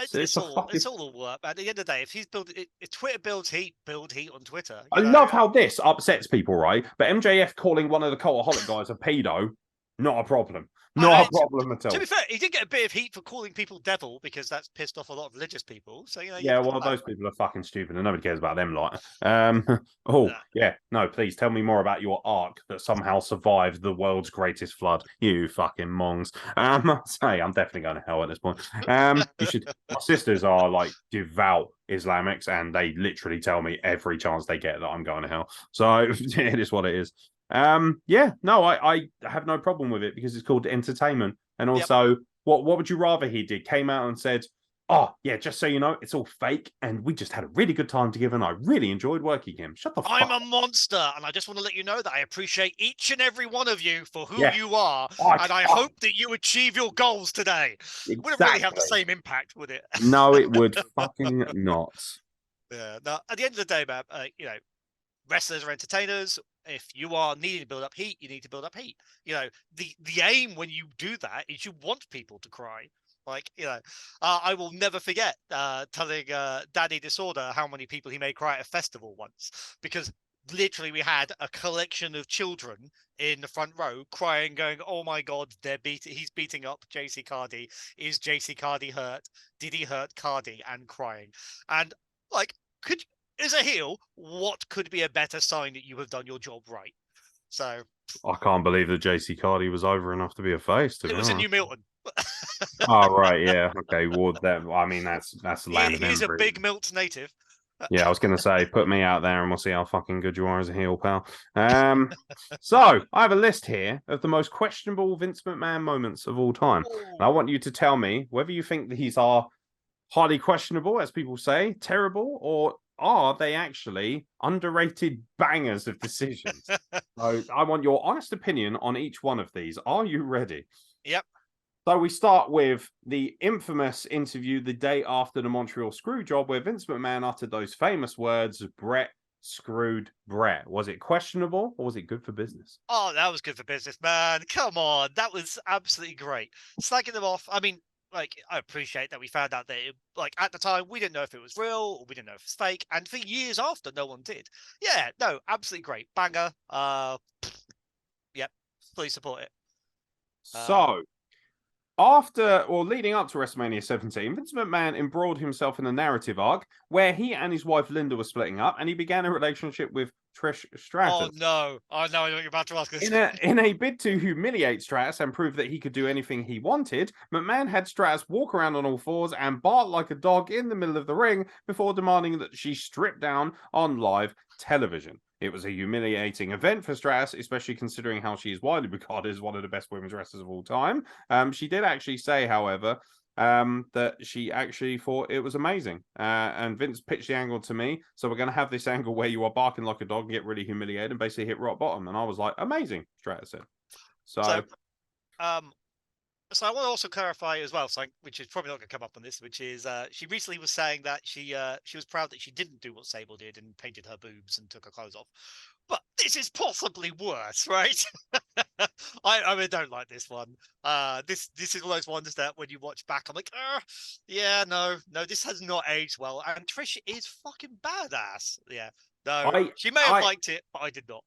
S2: It's all a work. At the end of the day, if Twitter builds heat, build heat on Twitter.
S1: I love how this upsets people, right? But MJF calling one of the Cultaholic guys a pedo, not a problem. Not a problem at all.
S2: To be fair, he did get a bit of heat for calling people devil because that's pissed off a lot of religious people. So
S1: yeah, well, those people are fucking stupid and nobody cares about them. No, please tell me more about your ark that somehow survived the world's greatest flood. You fucking mongs. Say I'm definitely going to hell at this point. You should. My sisters are like devout Islamics, and they literally tell me every chance they get that I'm going to hell. So it is what it is. I have no problem with it because it's called entertainment. And also, what would you rather he did? Came out and said, "Oh, yeah, just so you know, it's all fake, and we just had a really good time together, and I really enjoyed working him." Shut the fuck up.
S2: I'm a monster, and I just want to let you know that I appreciate each and every one of you for who you are, and I hope that you achieve your goals today. Exactly. It wouldn't really have the same impact, would it?
S1: No, it would fucking not.
S2: Yeah. Now, at the end of the day, man, wrestlers are entertainers. If you are needing to build up heat, you need to build up heat. The aim when you do that is you want people to cry. I will never forget telling Daddy Disorder how many people he made cry at a festival once, because literally we had a collection of children in the front row crying, going, "Oh my God, he's beating up JC Cardi. Is JC Cardi hurt? Did he hurt Cardi?" And crying. And as a heel, what could be a better sign that you have done your job right? So
S1: I can't believe that JC Cardi was over enough to be a face.
S2: It was in New Milton.
S1: Oh right, yeah, okay. Well, that's land.
S2: He's a big Milt native.
S1: Yeah, I was going to say, put me out there and we'll see how fucking good you are as a heel, pal. So I have a list here of the most questionable Vince McMahon moments of all time. And I want you to tell me whether you think these are highly questionable, as people say, terrible, or are they actually underrated bangers of decisions? So I want your honest opinion on each one of these. Are you ready?
S2: Yep.
S1: So we start with the infamous interview the day after the Montreal Screwjob, where Vince McMahon uttered those famous words, "Brett screwed Brett." Was it questionable or was it good for business?
S2: Oh, that was good for business, man. Come on. That was absolutely great. Slagging them off. I mean, I appreciate that we found out that at the time we didn't know if it was real or we didn't know if it was fake, and for years after no one did. Yeah, no, absolutely great. Banger. Yep, fully support it.
S1: So After or leading up to WrestleMania 17, Vince McMahon embroiled himself in a narrative arc where he and his wife Linda were splitting up, and he began a relationship with Trish Stratus.
S2: Oh no! I know what you're about to ask us.
S1: In a bid to humiliate Stratus and prove that he could do anything he wanted, McMahon had Stratus walk around on all fours and bark like a dog in the middle of the ring before demanding that she strip down on live television. It was a humiliating event for Stratus, especially considering how she is widely regarded as one of the best women's wrestlers of all time. She did actually say, however, that she actually thought it was amazing. And Vince pitched the angle to me. So we're going to have this angle where you are barking like a dog and get really humiliated and basically hit rock bottom. And I was like, amazing, Stratus said. So
S2: I want to also clarify as well, which is probably not going to come up on this, which is she recently was saying that she was proud that she didn't do what Sable did and painted her boobs and took her clothes off. But this is possibly worse, right? I don't like this one. This is one of those ones that when you watch back, I'm like, yeah, no, this has not aged well. And Trish is fucking badass. Yeah. No, she may have liked it, but I did not.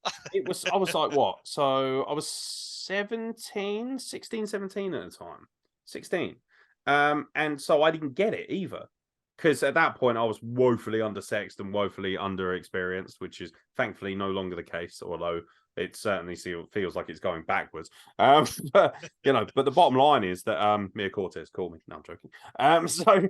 S1: I was like, what? So I was 16, 17 at the time. 16. And so I didn't get it either. Because at that point I was woefully undersexed and woefully underexperienced, which is thankfully no longer the case, although it certainly feels like it's going backwards. But the bottom line is that Mia Cortez called me. No, I'm joking. So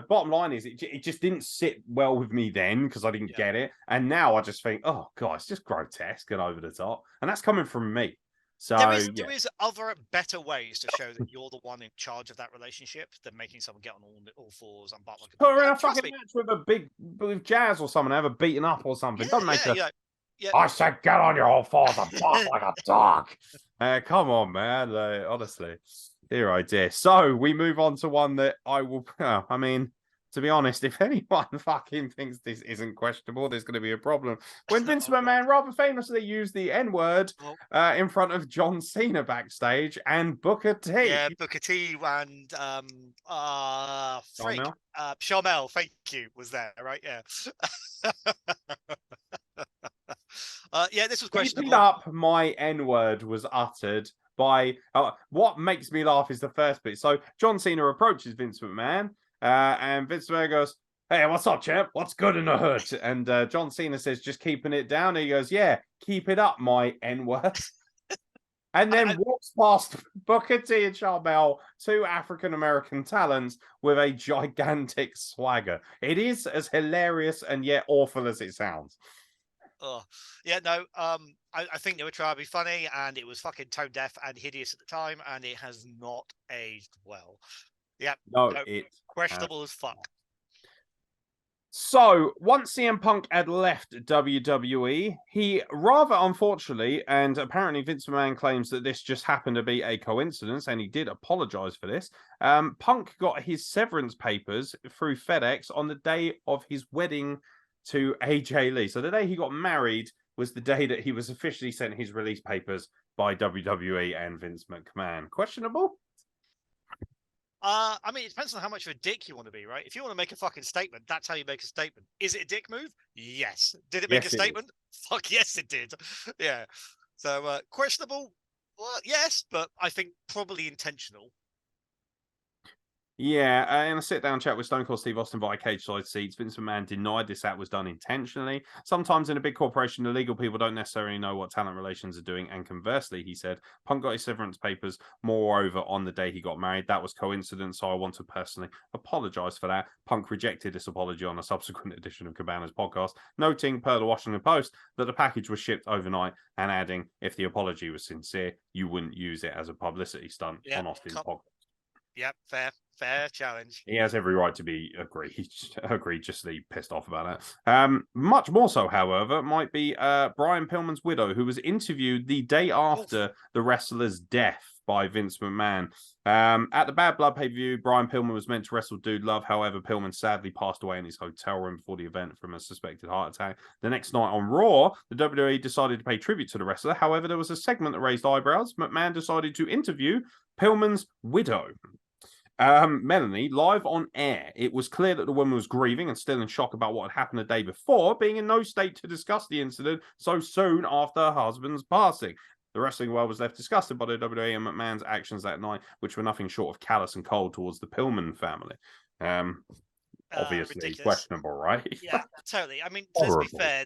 S1: bottom line is it just didn't sit well with me then because I didn't get it, and now I just think, oh god, it's just grotesque and over the top, and that's coming from me. So
S2: there is other better ways to show that you're the one in charge of that relationship than making someone get on all fours and butt like a
S1: put her in a fucking match with Jazz or something, have her beaten up or something. Don't make her. Yeah. I said, get on your all fours and bark like a dog. Come on, man. Like, honestly, dear idea. So we move on to one that I will. I mean, to be honest, if anyone fucking thinks this isn't questionable, there's going to be a problem. When Vince McMahon rather famously used the N-word in front of John Cena backstage and Booker T.
S2: Yeah, Booker T and Sharmell, thank you, was there, right? Yeah. This was questionable.
S1: Keeping up my N-word was uttered by what makes me laugh is the first bit. So John Cena approaches Vince McMahon. And Vince McMahon goes, hey, what's up, champ? What's good in the hood? And John Cena says, just keeping it down. And he goes, yeah, keep it up, my N-word. And then walks past Booker T and Sharmell, two African-American talents with a gigantic swagger. It is as hilarious and yet awful as it sounds.
S2: I think they were trying to be funny, and it was fucking tone deaf and hideous at the time, and it has not aged well. Yeah, it's questionable as fuck.
S1: So, once CM Punk had left WWE, he rather unfortunately, and apparently Vince McMahon claims that this just happened to be a coincidence, and he did apologize for this. Punk got his severance papers through FedEx on the day of his wedding to AJ Lee. So the day he got married was the day that he was officially sent his release papers by WWE and Vince McMahon. Questionable?
S2: I mean, it depends on how much of a dick you want to be, right? If you want to make a fucking statement, that's how you make a statement. Is it a dick move? Yes. Did it make a statement? Fuck yes, it did. Yeah. So, questionable? Well, yes, but I think probably intentional.
S1: Yeah, in a sit-down chat with Stone Cold Steve Austin via cage-side seats, Vince McMahon denied this act was done intentionally. Sometimes in a big corporation, the legal people don't necessarily know what talent relations are doing, and conversely, he said, Punk got his severance papers moreover on the day he got married. That was coincidence, so I want to personally apologize for that. Punk rejected this apology on a subsequent edition of Cabana's podcast, noting, per the Washington Post, that the package was shipped overnight, and adding, if the apology was sincere, you wouldn't use it as a publicity stunt on Austin's podcast.
S2: Yep, fair challenge.
S1: He has every right to be egregiously pissed off about it. Much more so, however, might be Brian Pillman's widow, who was interviewed the day after the wrestler's death by Vince McMahon. At the Bad Blood pay-per-view, Brian Pillman was meant to wrestle Dude Love. However, Pillman sadly passed away in his hotel room before the event from a suspected heart attack. The next night on Raw, the WWE decided to pay tribute to the wrestler. However, there was a segment that raised eyebrows. McMahon decided to interview Pillman's widow. Melanie, live on air, it was clear that the woman was grieving and still in shock about what had happened the day before, being in no state to discuss the incident so soon after her husband's passing. The wrestling world was left disgusted by the WWE and McMahon's actions that night, which were nothing short of callous and cold towards the Pillman family. Obviously
S2: Ridiculous.
S1: questionable, right?
S2: Yeah, totally. I mean, let's
S1: Horrible.
S2: be fair.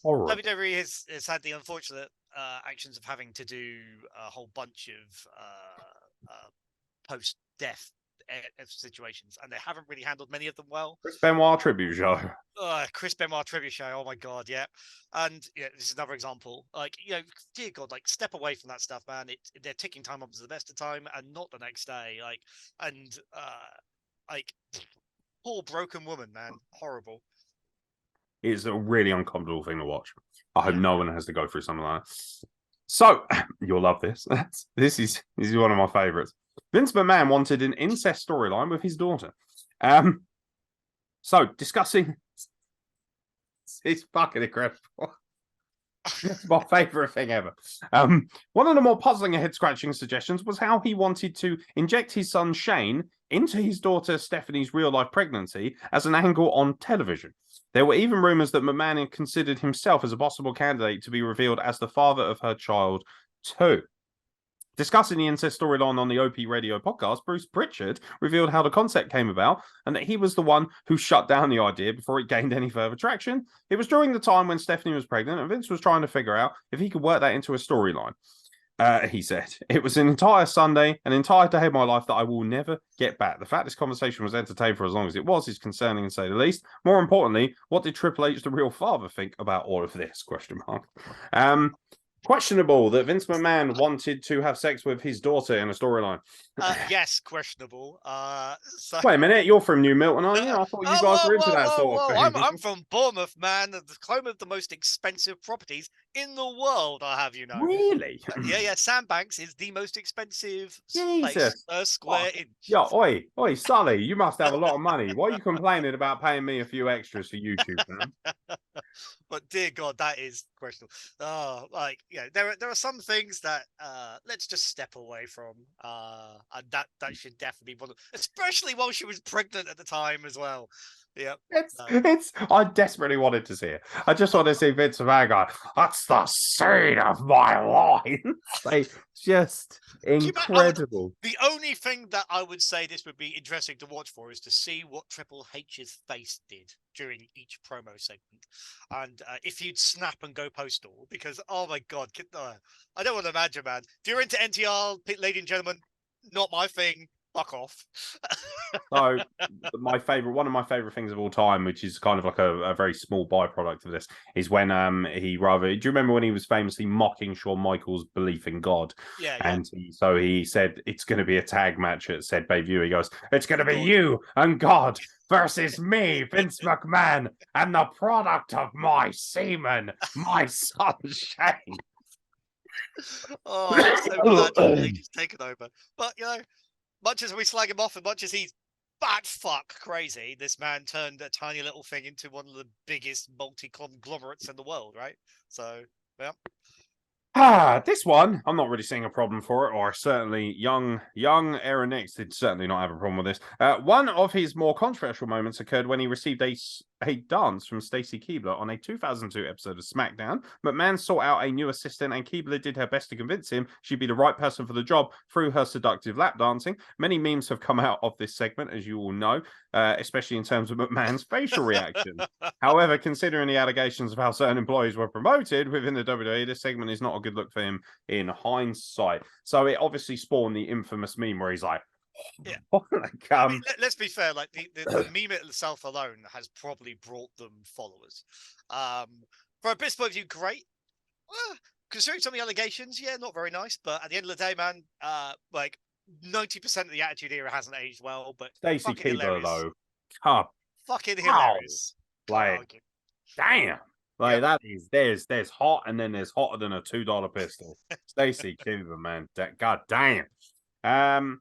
S1: Horrible.
S2: WWE has had the unfortunate actions of having to do a whole bunch of post-death situations, and they haven't really handled many of them well.
S1: Chris Benoit tribute show.
S2: Chris Benoit tribute show. Oh my god, yeah. And yeah, this is another example. Like, dear God, like step away from that stuff, man. They're ticking time bombs at the best of time, and not the next day. Like, and like, poor broken woman, man. Horrible.
S1: It's a really uncomfortable thing to watch. I hope no one has to go through something like that. So you'll love this. This is one of my favorites. Vince McMahon wanted an incest storyline with his daughter. So discussing, it's fucking incredible. It's my favorite thing ever. One of the more puzzling and head-scratching suggestions was how he wanted to inject his son Shane into his daughter Stephanie's real-life pregnancy as an angle on television. There were even rumors that McMahon had considered himself as a possible candidate to be revealed as the father of her child too. Discussing the incest storyline on the OP Radio podcast, Bruce Pritchard revealed how the concept came about and that he was the one who shut down the idea before it gained any further traction. It was during the time when Stephanie was pregnant and Vince was trying to figure out if he could work that into a storyline. He said, "It was an entire Sunday, an entire day of my life that I will never get back. The fact this conversation was entertained for as long as it was is concerning, to say the least. More importantly, what did Triple H, the real father, think about all of this?" Questionable that Vince McMahon wanted to have sex with his daughter in a storyline.
S2: Yes, questionable.
S1: Wait a minute, you're from New Milton, aren't you? I thought you guys were into that sort of thing.
S2: I'm from Bournemouth, man, the home of the most expensive properties in the world, I have you know.
S1: Really?
S2: Yeah. Sandbanks is the most expensive place per square inch.
S1: Yeah, oi, Sully, you must have a lot of money. Why are you complaining about paying me a few extras for YouTube, man?
S2: But dear God, that is questionable. There are some things that let's just step away from. And that should definitely be one, especially while she was pregnant at the time as well. Yeah,
S1: I desperately wanted to see it. I just want to see Vince McMahon go, "That's the scene of my life." Like, just incredible.
S2: The only thing that I would say this would be interesting to watch for is to see what Triple H's face did during each promo segment, and if he'd snap and go postal, because oh my God, I don't want to imagine, man. If you're into NTR, ladies and gentlemen, not my thing. Fuck off.
S1: So one of my favorite things of all time, which is kind of like a very small byproduct of this, is when do you remember when he was famously mocking Shawn Michaels' belief in God?
S2: Yeah.
S1: And he said it's going to be a tag match at said pay-per-view. He goes, "It's going to be you and God versus me, Vince McMahon, and the product of my semen, my son Shane."
S2: Oh, I'm so glad he's taken over. But much as we slag him off and much as he's bat-fuck crazy, this man turned a tiny little thing into one of the biggest multi-conglomerates in the world, right? So, yeah.
S1: This one, I'm not really seeing a problem for it, or certainly young Aeron Nix did certainly not have a problem with this. One of his more controversial moments occurred when he received a dance from Stacy Keibler on a 2002 episode of SmackDown. McMahon sought out a new assistant, and Keibler did her best to convince him she'd be the right person for the job through her seductive lap dancing. Many memes have come out of this segment, as you all know, especially in terms of McMahon's facial reaction. However, considering the allegations of how certain employees were promoted within the WWE, this segment is not a good look for him in hindsight. So it obviously spawned the infamous meme where he's like,
S2: yeah.
S1: I mean,
S2: let's be fair. Like the meme itself alone has probably brought them followers. For a business point of view, great. Considering some of the allegations, yeah, not very nice. But at the end of the day, man, like 90% of the Attitude Era hasn't aged well. But
S1: Stacey Keibler though,
S2: fucking hilarious.
S1: Like, damn. Like that is there's hot and then there's hotter than a $2 pistol. Stacey Keibler, man, god damn.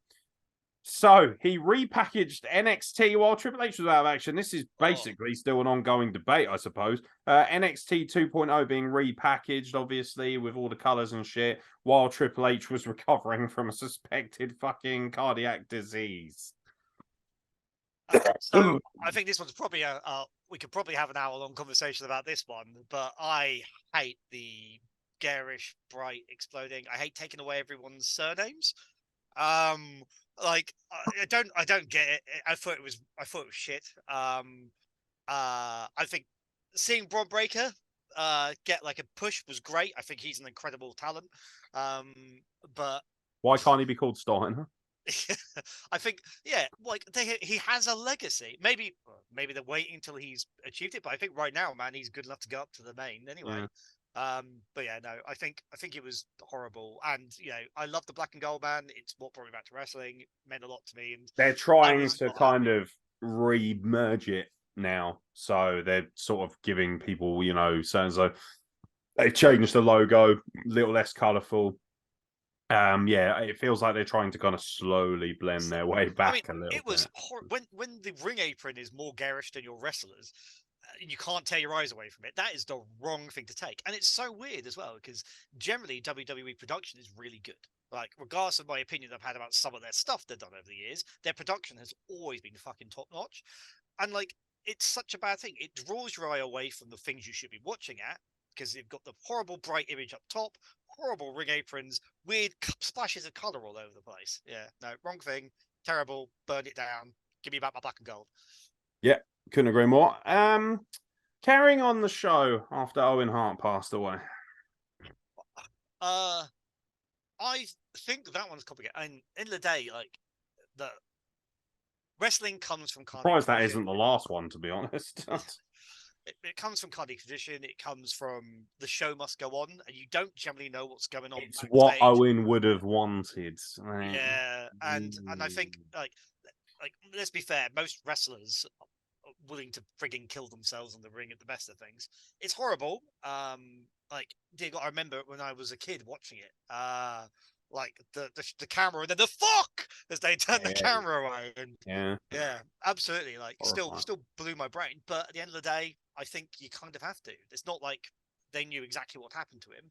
S1: So he repackaged NXT while Triple H was out of action. This is basically still an ongoing debate, I suppose. NXT 2.0 being repackaged, obviously, with all the colors and shit, while Triple H was recovering from a suspected fucking cardiac disease.
S2: So I think this one's probably we could probably have an hour-long conversation about this one, but I hate the garish, bright, exploding. I hate taking away everyone's surnames. Like I don't get it. I thought it was shit. I think seeing Braun Breaker get like a push was great. I think he's an incredible talent. But
S1: why can't he be called Steiner?
S2: I think, yeah, like he has a legacy. Maybe they're waiting until he's achieved it, but I think right now, man, he's good enough to go up to the main anyway. Yeah. But yeah, no, I think it was horrible, and I love the black and gold, man. It's what brought me back to wrestling. It meant a lot to me, and
S1: they're trying to kind of re-merge it now, so they're sort of giving people, sounds like they changed the logo, a little less colourful. Yeah, it feels like they're trying to kind of slowly blend their way back a little bit.
S2: It was when the ring apron is more garish than your wrestlers, you can't tear your eyes away from it. That is the wrong thing to take, and it's so weird as well because generally WWE production is really good. Like, regardless of my opinion I've had about some of their stuff they've done over the years, their production has always been fucking top notch, and like, it's such a bad thing. It draws your eye away from the things you should be watching at because they've got the horrible bright image up top, horrible ring aprons, weird splashes of color all over the place. Yeah, no, wrong thing, terrible. Burn it down. Give me back my black and gold.
S1: Yeah, couldn't agree more. Carrying on the show after Owen Hart passed away.
S2: I think that one's complicated. And in the day, like, the wrestling comes from kind
S1: surprised that isn't the last one, to be honest.
S2: It comes from cardiac tradition. It comes from the show must go on, and you don't generally know what's going on.
S1: It's what Owen would have wanted.
S2: Right? Yeah, and I think like let's be fair, most wrestlers are willing to frigging kill themselves on the ring at the best of things. It's horrible. Like, I remember when I was a kid watching it. Like the camera and then the fuck as they turn the camera away, and yeah, absolutely, like still blew my brain. But at the end of the day, I think you kind of have to. It's not like they knew exactly what happened to him.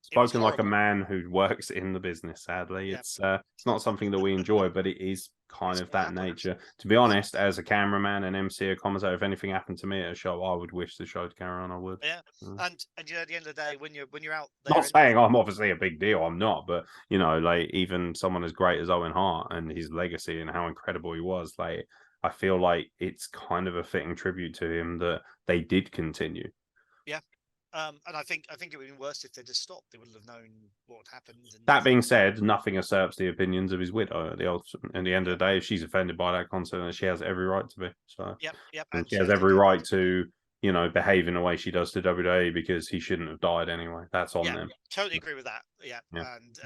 S1: Spoken like a man who works in the business. Sadly, it's not something that we enjoy, but it is kind of that nature. To be honest, as a cameraman, an MC, a commentator, if anything happened to me at a show, I would wish the show to carry on. I would. Yeah,
S2: and at the end of the day, when you're out there,
S1: not saying I'm obviously a big deal. I'm not, but like, even someone as great as Owen Hart and his legacy and how incredible he was, like, I feel like it's kind of a fitting tribute to him that they did continue.
S2: Yeah. And I think it would have been worse if they just stopped. They wouldn't have known what happened.
S1: That being said, nothing usurps the opinions of his widow. At the end of the day, if she's offended by that concept, she has every right to be. So,
S2: yep.
S1: And she has every right to, behave in the way she does to WWE because he shouldn't have died anyway. That's on them.
S2: Totally agree with that. Yeah. And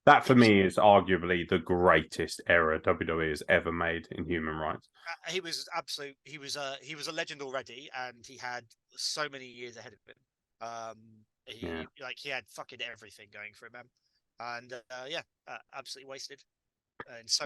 S1: that for me is arguably the greatest error WWE has ever made in human rights.
S2: He was a legend already, and he had so many years ahead of him. He had fucking everything going for him, man. And absolutely wasted.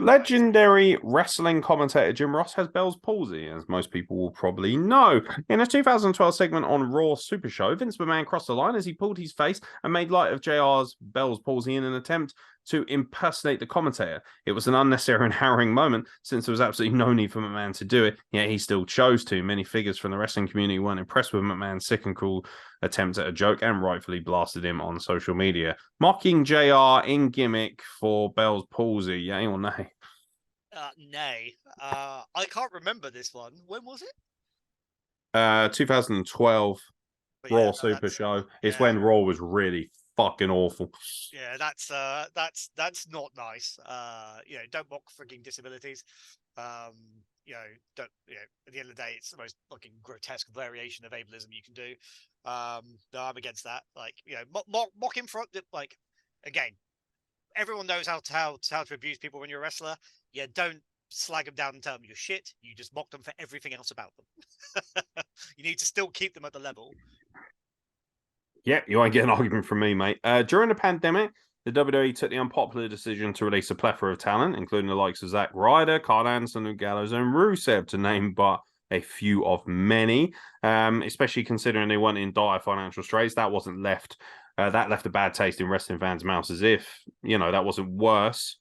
S1: Legendary wrestling commentator Jim Ross has Bell's palsy, as most people will probably know. In a 2012 segment on Raw Super Show, Vince McMahon crossed the line as he pulled his face and made light of JR's Bell's palsy in an attempt to impersonate the commentator. It was an unnecessary and harrowing moment, since there was absolutely no need for McMahon to do it, yet he still chose to. Many figures from the wrestling community weren't impressed with McMahon's sick and cruel attempt at a joke and rightfully blasted him on social media. Mocking JR in gimmick for Bell's palsy, yay or nay?
S2: Nay. I can't remember this one. When was it?
S1: 2012 Raw Super Show. It's when Raw was really fucking awful.
S2: Yeah, that's not nice. Don't mock freaking disabilities. At the end of the day, it's the most fucking grotesque variation of ableism you can do. No, I'm against that. Like, mock him for, like, again, everyone knows how to abuse people when you're a wrestler. Yeah, don't slag them down and tell them you're shit. You just mock them for everything else about them. You need to still keep them at the level.
S1: Yeah, you won't get an argument from me, mate. During the pandemic, the WWE took the unpopular decision to release a plethora of talent, including the likes of Zack Ryder, Carl Anderson, Luke Gallows, and Rusev, to name but a few of many, especially considering they weren't in dire financial straits. That wasn't left. That left a bad taste in wrestling fans' mouths, as if, that wasn't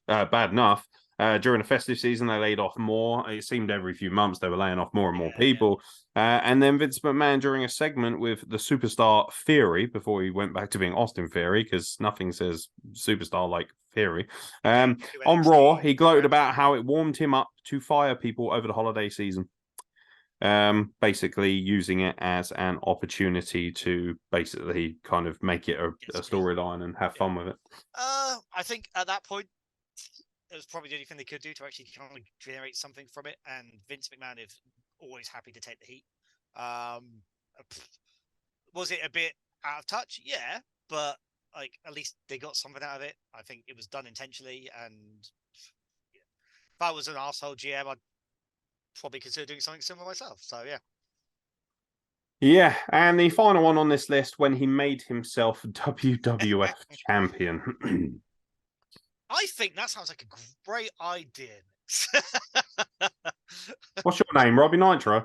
S1: bad enough. During the festive season, they laid off more. It seemed every few months they were laying off more and more people. And then Vince McMahon, during a segment with the superstar Theory, before he went back to being Austin Theory, because nothing says superstar like Theory, on Raw, he gloated about how it warmed him up to fire people over the holiday season. Basically using it as an opportunity to basically kind of make it a storyline and have fun with it.
S2: I think at that point, it was probably the only thing they could do to actually kind of generate something from it. And Vince McMahon is always happy to take the heat. Was it a bit out of touch? Yeah, but like at least they got something out of it. I think it was done intentionally. And if I was an arsehole GM, I'd probably consider doing something similar myself. So yeah.
S1: Yeah, and the final one on this list, when he made himself WWF champion.
S2: I think that sounds like a great idea.
S1: What's your name, Robbie Nitro?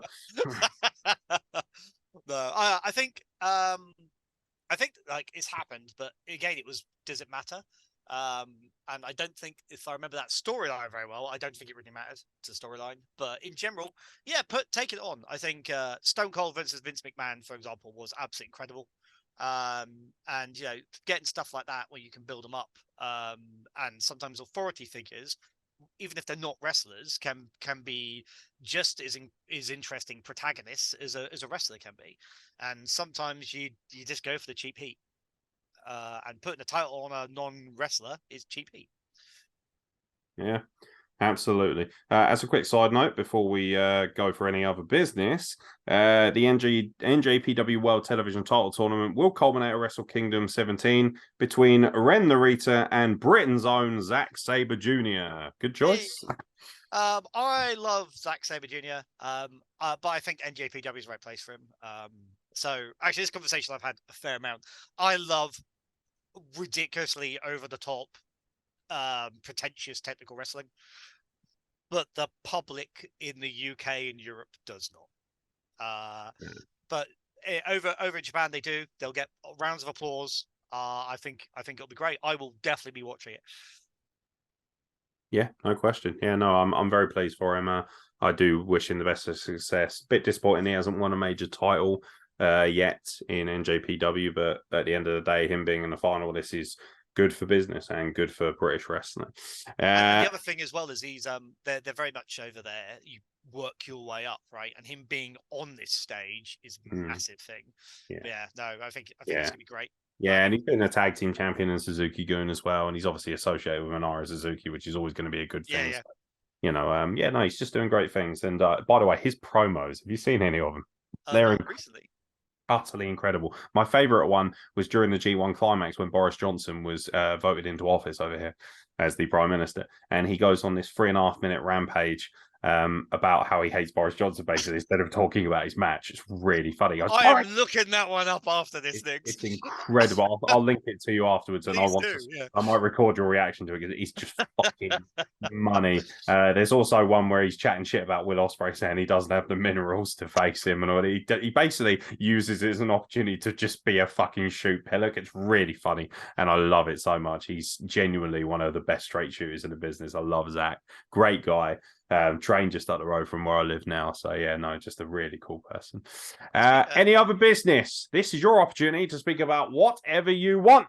S2: No, I think like it's happened, but again, does it matter? And I don't think, if I remember that storyline very well, I don't think it really matters to the storyline. But in general, yeah, take it on. I think Stone Cold versus Vince McMahon, for example, was absolutely incredible. And getting stuff like that where you can build them up, and sometimes authority figures, even if they're not wrestlers, can be just as interesting protagonists as a wrestler can be. And sometimes you just go for the cheap heat, and putting a title on a non-wrestler is cheap heat.
S1: Yeah. Absolutely. As a quick side note, before we go for any other business, the NJPW World Television Title Tournament will culminate at Wrestle Kingdom 17 between Ren Narita and Britain's own Zack Sabre Jr. Good choice.
S2: I love Zack Sabre Jr., but I think NJPW is the right place for him. So actually, this conversation I've had a fair amount. I love ridiculously over-the-top, pretentious technical wrestling, but the public in the UK and Europe does not. But over in Japan they do. They'll get rounds of applause. I think it'll be great. I will definitely be watching it.
S1: Yeah, no question. Yeah, no, I'm very pleased for him. I do wish him the best of success. Bit disappointing he hasn't won a major title yet in NJPW, but at the end of the day, him being in the final, this is good for business and good for British wrestling.
S2: And the other thing as well is they're very much over there. You work your way up, right? And him being on this stage is a massive thing. Yeah, no, I think it's gonna be great.
S1: Yeah, and he's been a tag team champion in Suzuki-gun as well, and he's obviously associated with Minara Suzuki, which is always going to be a good thing.
S2: Yeah.
S1: So, no, he's just doing great things. And by the way, his promos, have you seen any of them? They're
S2: recently
S1: utterly incredible. My favorite one was during the G1 climax when Boris Johnson was voted into office over here as the Prime Minister, and he goes on this 3.5 minute rampage about how he hates Boris Johnson, basically, instead of talking about his match. It's really funny.
S2: I'm looking that one up after this thing.
S1: It's incredible. I'll link it to you afterwards, and I might record your reaction to it because it's just fucking money. There's also one where he's chatting shit about Will Ospreay, saying he doesn't have the minerals to face him, and all. He basically uses it as an opportunity to just be a fucking shoot pillock. It's really funny, and I love it so much. He's genuinely one of the best straight shooters in the business. I love Zach. Great guy. Train just up the road from where I live now. So yeah, no, just a really cool person. Any other business? This is your opportunity to speak about whatever you want.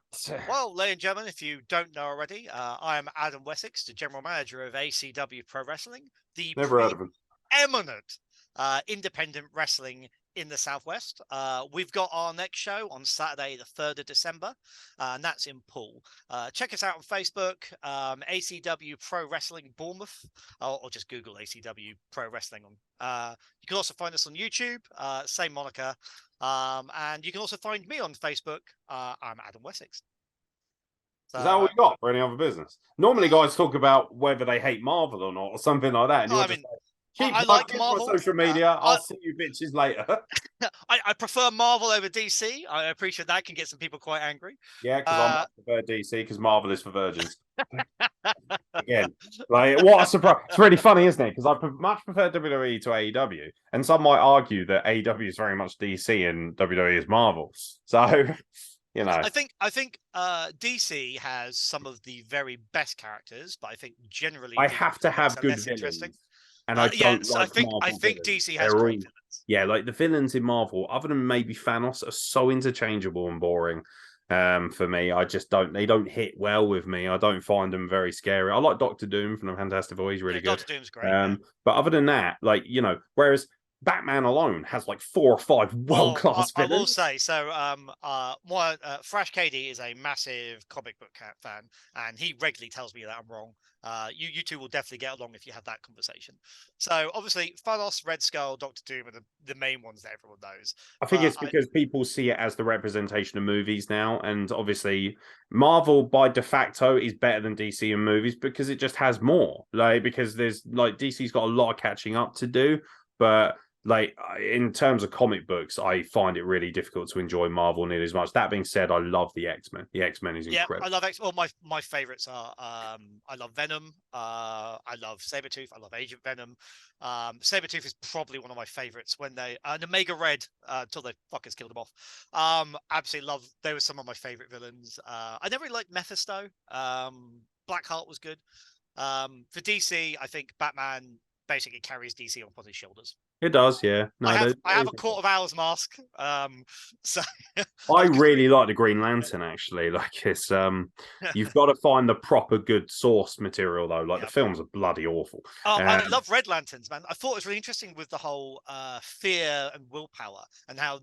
S2: Well, ladies and gentlemen, if you don't know already, I am Adam Wessex, the general manager of ACW Pro Wrestling, the eminent independent wrestling in the Southwest. We've got our next show on Saturday, the 3rd of December, and that's in Poole. Check us out on Facebook, ACW Pro Wrestling Bournemouth, or just Google ACW Pro Wrestling. You can also find us on YouTube, same moniker, and you can also find me on Facebook. I'm Adam Wessex.
S1: So, is that all we got for any other business? Normally, guys talk about whether they hate Marvel or not, or something like that. And
S2: I like Marvel.
S1: Social media. I'll see you bitches later.
S2: I prefer Marvel over DC. I appreciate that can get some people quite angry.
S1: Yeah, because I prefer DC because Marvel is for virgins. Again, like what a surprise! It's really funny, isn't it? Because I much prefer WWE to AEW, and some might argue that AEW is very much DC and WWE is Marvel. So You know,
S2: I think DC has some of the very best characters, but I think generally
S1: I
S2: the
S1: have to
S2: comics
S1: have
S2: are
S1: good
S2: less interesting.
S1: villains, and I don't
S2: So
S1: like
S2: I
S1: Marvel
S2: think
S1: villains.
S2: DC has
S1: They're
S2: great
S1: all
S2: villains.
S1: yeah, like the villains in Marvel, other than maybe Thanos, are so interchangeable and boring. For me, I just don't. They don't hit well with me. I don't find them very scary. I like Doctor Doom from the Fantastic Four; he's really
S2: Yeah,
S1: good.
S2: Doctor Doom's great. Yeah.
S1: But other than that, like whereas Batman alone has like 4 or 5 world
S2: Well,
S1: class
S2: I will
S1: villains.
S2: say so. Thrash KD is a massive comic book fan, and he regularly tells me that I'm wrong. You two will definitely get along if you have that conversation. So obviously, Thanos, Red Skull, Doctor Doom are the main ones that everyone knows.
S1: I think
S2: But
S1: it's because people see it as the representation of movies now, and obviously Marvel by de facto is better than DC in movies because it just has more. Like because there's like DC's got a lot of catching up to do, but like in terms of comic books, I find it really difficult to enjoy Marvel nearly as much. That being said, I love the X-Men. The X-Men is
S2: yeah, I
S1: incredible.
S2: love X. Well, my favorites are I love Venom. I love Sabretooth. I love Agent Venom. Sabretooth is probably one of my favorites when they and Omega Red until they fuckers killed him off. Absolutely love. They were some of my favorite villains. I never really liked Mephisto. Blackheart was good. For DC, I think Batman basically carries DC on his shoulders.
S1: It does, yeah. No,
S2: I have a Court of Owls mask. So
S1: I really like the Green Lantern actually. Like it's you've got to find the proper good source material though. Like the films are bloody awful.
S2: Oh, I love Red Lanterns, man. I thought it was really interesting with the whole fear and willpower and how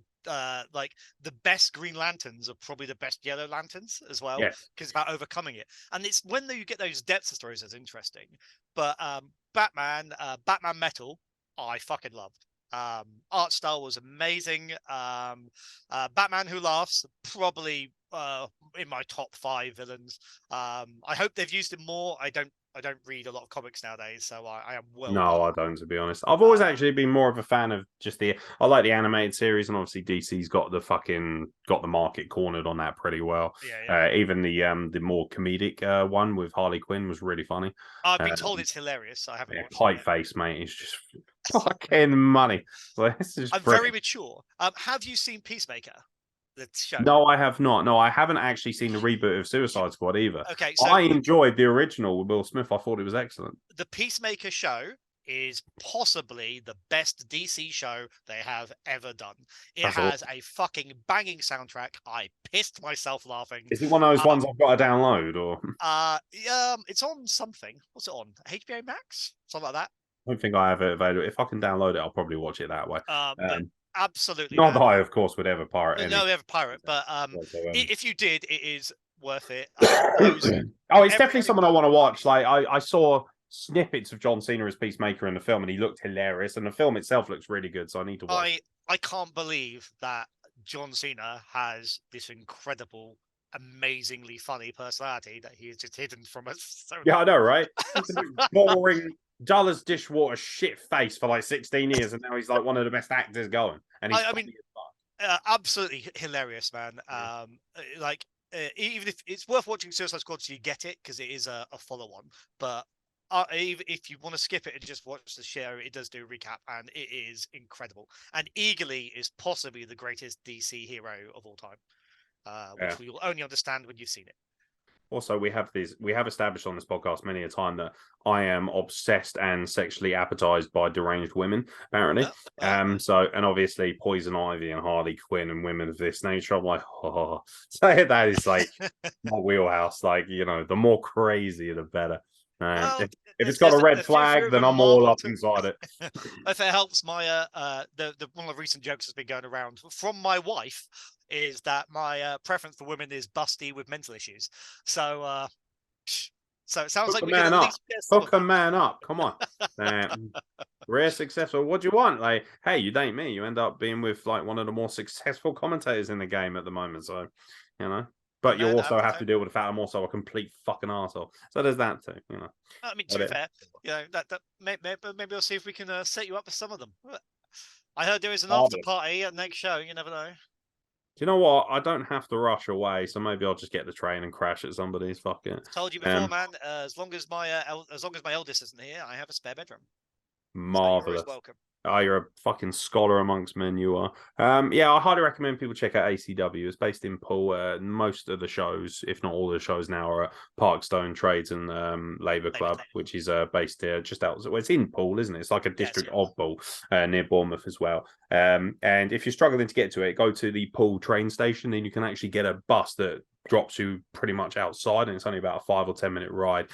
S2: like the best Green Lanterns are probably the best Yellow Lanterns as well
S1: Yes.
S2: because it's about overcoming it. And it's when you get those depths of stories that's interesting. But Batman Metal, I fucking loved. Art style was amazing. Batman Who Laughs, probably in my top 5 villains. I hope they've used him more. I don't read a lot of comics nowadays, so I am well.
S1: No, I don't, to be honest. I've always actually been more of a fan of just I like the animated series, and obviously DC's got the market cornered on that pretty well.
S2: Yeah.
S1: Even the more comedic one with Harley Quinn was really funny.
S2: I've been told it's hilarious. I haven't watched
S1: Pipe
S2: it
S1: face, mate. It's just fucking money. Well, this is
S2: I'm very mature. Have you seen Peacemaker? The show?
S1: No, I have not. No, I haven't actually seen the reboot of Suicide Squad either.
S2: Okay, so
S1: I enjoyed the original with Will Smith. I thought it was excellent.
S2: The Peacemaker show is possibly the best DC show they have ever done. It has a fucking banging soundtrack. I pissed myself laughing.
S1: Is it one of those ones I've got to download or?
S2: It's on something. What's it on? HBO Max? Something like that.
S1: I don't think I have it available. If I can download it, I'll probably watch it that way.
S2: But absolutely.
S1: Not that I, of course, would ever pirate any.
S2: No, we have a pirate, but if you did, it is worth it.
S1: It's definitely someone I want to watch. Like I saw snippets of John Cena as Peacemaker in the film, and he looked hilarious. And the film itself looks really good, so I need to watch.
S2: I can't believe that John Cena has this incredible, amazingly funny personality that he is just hidden from us. So
S1: yeah, I know, right? He's a boring, dull as dishwater shit face for like 16 years, and now he's like one of the best actors going. And he's
S2: absolutely hilarious, man. Even if it's worth watching Suicide Squad so you get it because it is a follow-on, but if you want to skip it and just watch the show, it does do a recap and it is incredible. And Eagerly is possibly the greatest DC hero of all time, which we will only understand when you've seen it.
S1: Also, we have established on this podcast many a time that I am obsessed and sexually appetized by deranged women, apparently. And obviously Poison Ivy and Harley Quinn and women of this nature. I'm like, oh, so that is like my wheelhouse. Like, the more crazy, the better. If it's got a red flag, then I'm all up inside it.
S2: If it helps, my one of the recent jokes has been going around from my wife is that my preference for women is busty with mental issues. So it sounds like we can at least
S1: hook a man up. Come on, rare successful. What do you want? Like, hey, you date me, you end up being with like one of the more successful commentators in the game at the moment. So, But you also have to deal with the fact I'm also a complete fucking arsehole. So there's that too,
S2: I mean, to be fair, that maybe I'll see if we can set you up with some of them. I heard there is an after party at the next show. You never know.
S1: Do you know what? I don't have to rush away, so maybe I'll just get the train and crash at somebody's. Fuck it.
S2: Told you before, man. As long as my eldest isn't here, I have a spare bedroom.
S1: Marvelous.
S2: welcome.
S1: Oh, you're a fucking scholar amongst men, you are. Yeah, I highly recommend people check out ACW. It's based in Poole. Most of the shows, if not all the shows now, are at Parkstone Trades and Labour Club, which is based here just outside. Well, it's in Poole, isn't it? It's like a district of Poole near Bournemouth as well. And if you're struggling to get to it, go to the Poole train station, and you can actually get a bus that drops you pretty much outside, and it's only about a 5 or 10 minute ride.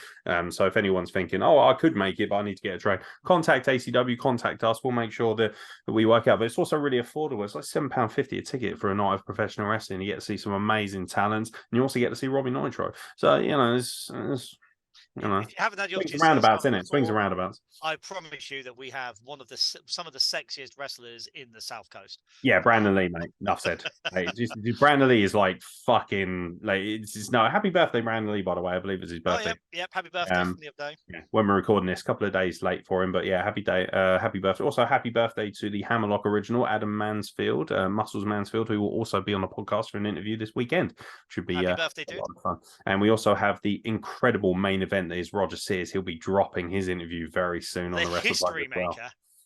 S1: So if anyone's thinking, oh, I could make it, but I need to get a train, contact ACW, contact us. We'll make sure that we work out. But it's also really affordable. It's like £7.50 a ticket for a night of professional wrestling. You get to see some amazing talents, and you also get to see Robbie Nitro. So, it's
S2: if you haven't had the opportunity,
S1: swings and roundabouts, in it. Swings and roundabouts.
S2: I promise you that we have some of the sexiest wrestlers in the South Coast.
S1: Yeah, Brandon Lee, mate. Enough said. Brandon Lee is like fucking happy birthday, Brandon Lee, by the way. I believe it's his birthday.
S2: Oh, yep, happy birthday from the other day.
S1: Yeah, when we're recording this, a couple of days late for him, but yeah, happy birthday. Also, happy birthday to the Hammerlock original, Adam Mansfield, Muscles Mansfield, who will also be on the podcast for an interview this weekend. Should be
S2: happy birthday, dude.
S1: A lot of fun. And we also have the incredible main event that is Roger Sears. He'll be dropping his interview very soon on the Wrestle Plug as well.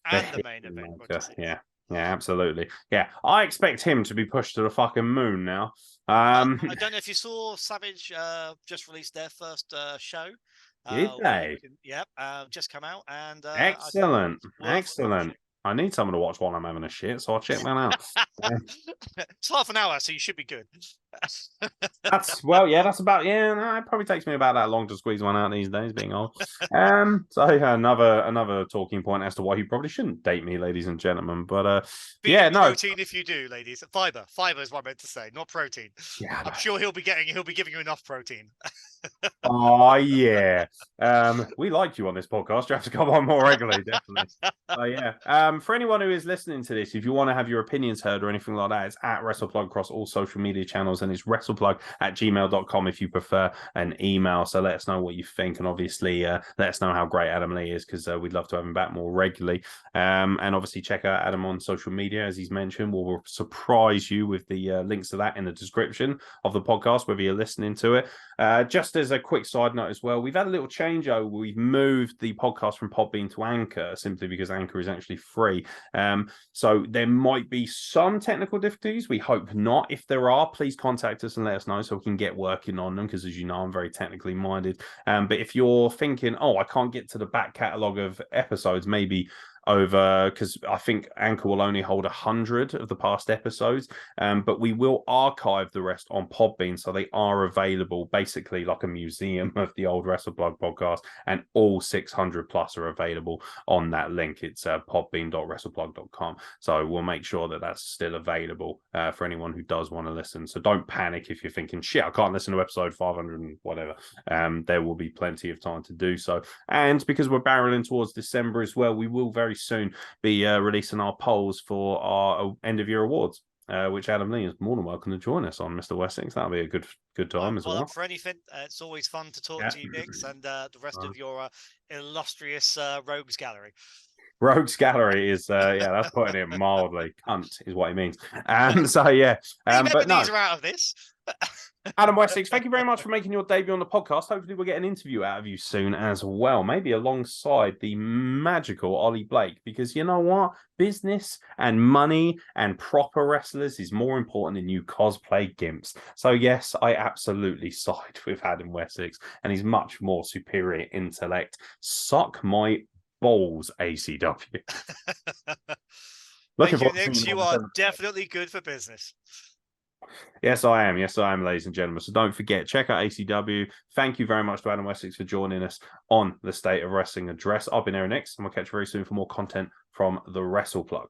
S2: And the main event.
S1: Yeah, absolutely. Yeah, I expect him to be pushed to the fucking moon now.
S2: I don't know if you saw Savage just released their first show.
S1: Did they?
S2: Yep, just come out and
S1: excellent. I need someone to watch while I'm having a shit, so I'll check that out.
S2: It's half an hour, so you should be good.
S1: That's about it probably takes me about that long to squeeze one out these days, being old. So another talking point as to why you probably shouldn't date me, ladies and gentlemen. But
S2: protein if you do, ladies. Fiber is what I meant to say, not protein.
S1: Yeah,
S2: I'm sure he'll be giving you enough protein.
S1: Oh yeah, we like you on this podcast. You have to come on more regularly, definitely. For anyone who is listening to this, if you want to have your opinions heard or anything like that, it's at WrestlePlug across all social media channels, and it's WrestlePlug@gmail.com if you prefer an email. So let us know what you think, and obviously let us know how great Adam Lee is, because we'd love to have him back more regularly. And obviously check out Adam on social media, as he's mentioned. We'll surprise you with the links to that in the description of the podcast, whether you're listening to it. Just as a quick side note as well, we've had a little changeover. We've moved the podcast from Podbean to Anchor, simply because Anchor is actually free. So there might be some technical difficulties. We hope not. If there are, please contact us and let us know so we can get working on them, because as you know, I'm very technically minded. But if you're thinking, I can't get to the back catalogue of episodes, maybe over, because I think Anchor will only hold 100 of the past episodes, but we will archive the rest on Podbean, so they are available basically like a museum of the old Wrestle Plug podcast, and all 600 plus are available on that link. It's podbean.wrestleplug.com, so we'll make sure that that's still available for anyone who does want to listen. So don't panic if you're thinking, shit, I can't listen to episode 500 and whatever. There will be plenty of time to do so, and because we're barreling towards December as well, we will very soon be releasing our polls for our end of year awards, which Adam Lee is more than welcome to join us on, Mr. Wessex. That'll be a good time as well.
S2: Up for anything. It's always fun to talk to you, Biggs, and the rest of your illustrious rogues gallery.
S1: Rogues gallery is that's putting it mildly. Cunt is what he means. But no,
S2: these are out of this.
S1: Adam Wessex, thank you very much for making your debut on the podcast. Hopefully we'll get an interview out of you soon as well, maybe alongside the magical Ollie Blake, because you know what? Business and money and proper wrestlers is more important than you cosplay gimps. So yes, I absolutely side with Adam Wessex and his much more superior intellect. Suck my balls, ACW.
S2: Thank you, Nick. You are definitely good for business.
S1: Yes, I am, ladies and gentlemen. So don't forget, check out ACW. Thank you very much to Adam Wessex for joining us on the State of Wrestling Address. I've been Aeron, and we'll catch you very soon for more content from the Wrestle Plug.